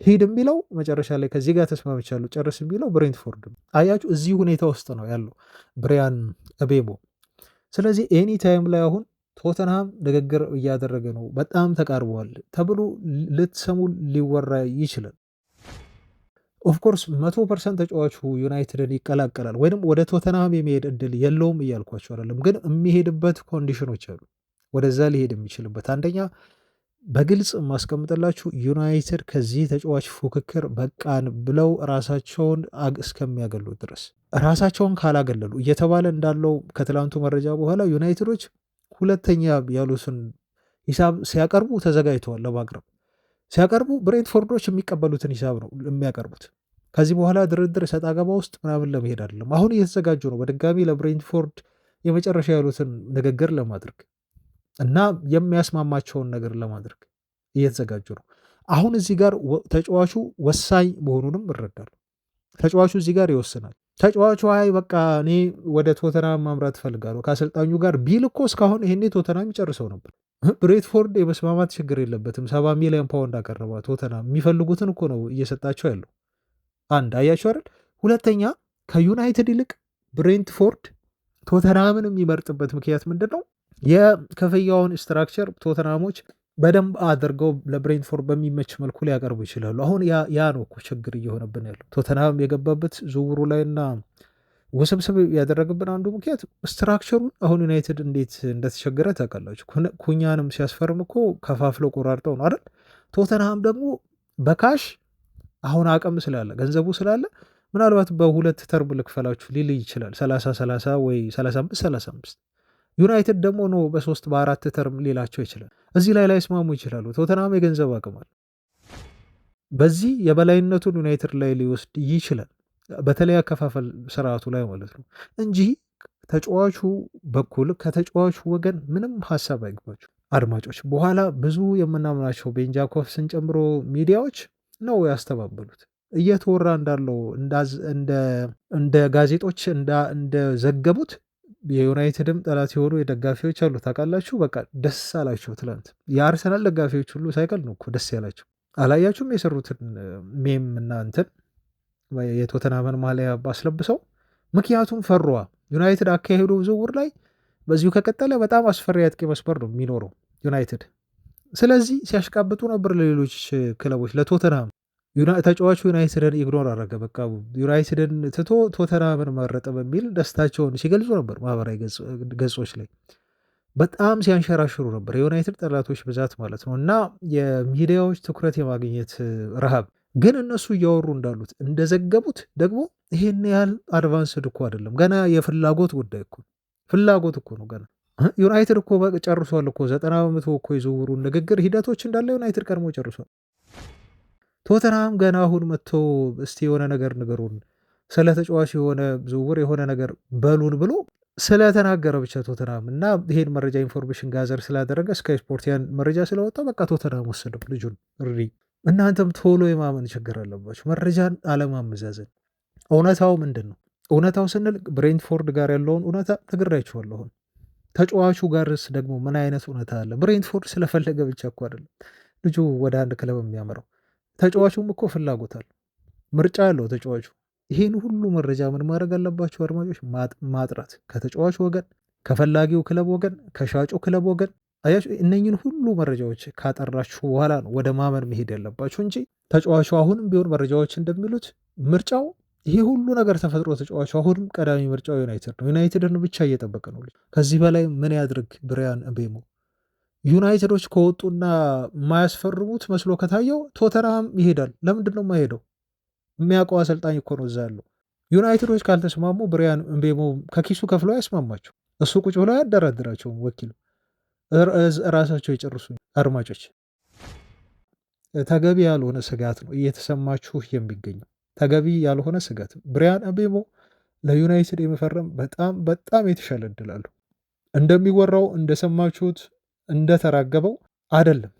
ሂድ የሚለው መጨረሻ ላይ ከዚህ ጋር ተስማምቻለሁ ጨርስ የሚለው ብሬንትፎርድ ነው። አያችሁ እዚህ ሁኔታ ውስጥ ነው ያለው ብሪያን ምቤሞ። ስለዚህ ኤኒ ታይም ላይ አሁን ቶተንሃም ንግግር እያደረገ ነው፣ በጣም ተቃርበዋል ተብሎ ልትሰሙ ሊወራ ይችላል። ኦፍኮርስ 100% ተጫዋቹ ዩናይትድን ይቀላቀላል ወይም ወደ ቶተንሃም የሚሄድ እድል የለውም እያልኳቸው አይደለም፣ ግን የሚሄድበት ኮንዲሽኖች አሉ ወደዛ ሊሄድ የሚችልበት። አንደኛ በግልጽ ማስቀምጥላችሁ ዩናይትድ ከዚህ ተጫዋች ፉክክር በቃን ብለው ራሳቸውን እስከሚያገሉ ድረስ ራሳቸውን ካላገለሉ እየተባለ እንዳለው ከትላንቱ መረጃ በኋላ ዩናይትዶች ሁለተኛ ያሉትን ሂሳብ ሲያቀርቡ ተዘጋጅተዋል ለማቅረብ። ሲያቀርቡ ብሬንትፎርዶች የሚቀበሉትን ሂሳብ ነው የሚያቀርቡት። ከዚህ በኋላ ድርድር ሰጣ ገባ ውስጥ ምናምን ለመሄድ አይደለም። አሁን እየተዘጋጁ ነው በድጋሚ ለብሬንትፎርድ የመጨረሻ ያሉትን ንግግር ለማድረግ እና የሚያስማማቸውን ነገር ለማድረግ እየተዘጋጁ ነው። አሁን እዚህ ጋር ተጫዋቹ ወሳኝ መሆኑንም እረዳለሁ። ተጫዋቹ እዚህ ጋር ይወስናል። ተጫዋቹ አይ በቃ እኔ ወደ ቶተናም ማምራት እፈልጋለሁ ከአሰልጣኙ ጋር ቢል እኮ እስካሁን ይሄኔ ቶተናም ይጨርሰው ነበር። ብሬንትፎርድ የመስማማት ችግር የለበትም። 70 ሚሊዮን ፓውንድ አቀረባ ቶተናም። የሚፈልጉትን እኮ ነው እየሰጣቸው ያለው። አንድ አያቸው አይደል? ሁለተኛ ከዩናይትድ ይልቅ ብሬንትፎርድ ቶተናምን የሚመርጥበት ምክንያት ምንድን ነው? የክፍያውን ስትራክቸር ቶተናሞች በደንብ አድርገው ለብሬንትፎርድ በሚመች መልኩ ሊያቀርቡ ይችላሉ። አሁን ያ ነው እኮ ችግር እየሆነብን ያለው። ቶተናም የገባበት ዝውውሩ ላይና ውስብስብ ያደረግብን አንዱ ምክንያት ስትራክቸሩን አሁን ዩናይትድ እንዴት እንደተቸገረ ታውቃላችሁ። ኩኛንም ሲያስፈርም እኮ ከፋፍለው ቆራርጠው ነው አይደል? ቶተናም ደግሞ በካሽ አሁን አቅም ስላለ ገንዘቡ ስላለ ምናልባት በሁለት ተርም ልክፈላችሁ ሊል ይችላል። 30 ወይ 35 ዩናይትድ ደግሞ ነው በ3 በ4 ተርም ሊላቸው ይችላል። እዚህ ላይ ስማሙ ይችላሉ። ቶተናም የገንዘብ አቅም አለ። በዚህ የበላይነቱን ዩናይትድ ላይ ሊወስድ ይችላል፣ በተለይ አከፋፈል ስርዓቱ ላይ ማለት ነው እንጂ ተጫዋቹ በኩል ከተጫዋቹ ወገን ምንም ሀሳብ አይግባችሁ አድማጮች። በኋላ ብዙ የምናምናቸው ቤን ጃኮብስን ጨምሮ ሚዲያዎች ነው ያስተባበሉት። እየተወራ እንዳለው እንደ ጋዜጦች እንደዘገቡት የዩናይትድም ጠላት የሆኑ የደጋፊዎች አሉ ታውቃላችሁ። በቃ ደስ አላቸው ትላንት። የአርሰናል ደጋፊዎች ሁሉ ሳይቀር ነው እኮ ደስ ያላቸው። አላያችሁም? የሰሩትን ሜም እና እንትን የቶተናምን ማሊያ አስለብሰው። ምክንያቱም ፈሯ ዩናይትድ አካሄዱ ዝውውር ላይ በዚሁ ከቀጠለ በጣም አስፈሪ አጥቂ መስመር ነው የሚኖረው ዩናይትድ። ስለዚህ ሲያሽቃብጡ ነበር ለሌሎች ክለቦች። ለቶተናም ተጫዋቹ ዩናይትድን ኢግኖር አደረገ። በቃ ዩናይትድን ትቶ ቶተናምን መረጠ በሚል ደስታቸውን ሲገልጹ ነበር ማህበራዊ ገጾች ላይ። በጣም ሲያንሸራሽሩ ነበር የዩናይትድ ጠላቶች ብዛት ማለት ነው። እና የሚዲያዎች ትኩረት የማግኘት ረሃብ ግን እነሱ እያወሩ እንዳሉት እንደዘገቡት ደግሞ ይሄን ያህል አድቫንስድ እኮ አይደለም። ገና የፍላጎት ጉዳይ እኮ ፍላጎት እኮ ነው ገና። ዩናይትድ እኮ ጨርሷል እኮ 90 በመቶ እኮ የዝውውሩን ንግግር ሂደቶች እንዳለ ዩናይትድ ቀድሞ ጨርሷል። ቶተንሃም ገና አሁን መጥቶ እስቲ የሆነ ነገር ንገሩን፣ ስለ ተጫዋች የሆነ ዝውውር የሆነ ነገር በሉን ብሎ ስለተናገረ ብቻ ቶተንሃም እና ይሄን መረጃ ኢንፎርሜሽን ጋዘር ስላደረገ ስካይ ስፖርት ያን መረጃ ስለወጣ በቃ ቶተንሃም ወሰደው ልጁን ሪ። እናንተም ቶሎ የማመን ችግር አለባችሁ፣ መረጃን አለማመዛዘን። እውነታው ምንድን ነው? እውነታው ስንል ብሬንትፎርድ ጋር ያለውን እውነታ ነግሬያችኋለሁ። ተጫዋቹ ጋርስ ደግሞ ምን አይነት እውነታ አለ? ብሬንትፎርድ ስለፈለገ ብቻ እኮ አይደለም ልጁ ወደ አንድ ክለብ የሚያመራው። ተጫዋቹም እኮ ፍላጎት አለው፣ ምርጫ አለው ተጫዋቹ። ይሄን ሁሉ መረጃ ምን ማድረግ አለባቸው አድማጮች? ማጥራት ከተጫዋቹ ወገን፣ ከፈላጊው ክለብ ወገን፣ ከሻጩ ክለብ ወገን። አያችሁ፣ እነኝን ሁሉ መረጃዎች ካጠራችሁ በኋላ ነው ወደ ማመን መሄድ ያለባችሁ እንጂ ተጫዋቹ አሁንም ቢሆን መረጃዎች እንደሚሉት ምርጫው ይሄ ሁሉ ነገር ተፈጥሮ ተጫዋቹ አሁንም ቀዳሚ ምርጫው ዩናይትድ ነው። ዩናይትድን ብቻ እየጠበቀ ነው። ከዚህ በላይ ምን ያድርግ ብሪያን ምቤሞ? ዩናይትዶች ከወጡና የማያስፈርሙት መስሎ ከታየው ቶተንሃም ይሄዳል። ለምንድን ነው የማይሄደው? የሚያውቀው አሰልጣኝ እኮ ነው እዛ ያለው። ዩናይትዶች ካልተስማሙ ብሪያን ምቤሞ ከኪሱ ከፍሎ ያስማማቸው፣ እሱ ቁጭ ብሎ አያደራድራቸውም። ወኪሉ ራሳቸው የጨርሱ። አድማጮች፣ ተገቢ ያልሆነ ስጋት ነው እየተሰማችሁ የሚገኘው፣ ተገቢ ያልሆነ ስጋት። ብሪያን ምቤሞ ለዩናይትድ የመፈረም በጣም በጣም የተሻለ እድል አለው። እንደሚወራው እንደሰማችሁት እንደተራገበው አይደለም።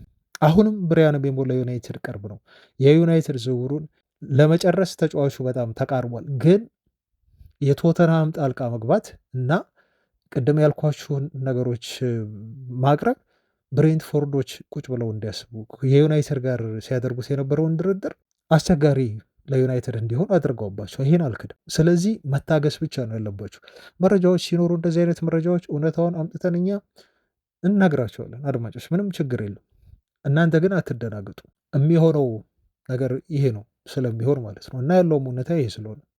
አሁንም ብሪያን ምቤሞ ለዩናይትድ ቅርብ ነው። የዩናይትድ ዝውውሩን ለመጨረስ ተጫዋቹ በጣም ተቃርቧል። ግን የቶተንሃም ጣልቃ መግባት እና ቅድም ያልኳችሁን ነገሮች ማቅረብ ብሬንትፎርዶች ቁጭ ብለው እንዲያስቡ የዩናይትድ ጋር ሲያደርጉት የነበረውን ድርድር አስቸጋሪ ለዩናይትድ እንዲሆን አድርገውባቸው፣ ይሄን አልክድም። ስለዚህ መታገስ ብቻ ነው ያለባቸው። መረጃዎች ሲኖሩ እንደዚህ አይነት መረጃዎች እውነታውን አምጥተን እኛ እንነግራቸዋለን አድማጮች፣ ምንም ችግር የለም። እናንተ ግን አትደናግጡ። የሚሆነው ነገር ይሄ ነው ስለሚሆን ማለት ነው እና ያለውም እውነታ ይሄ ስለሆነ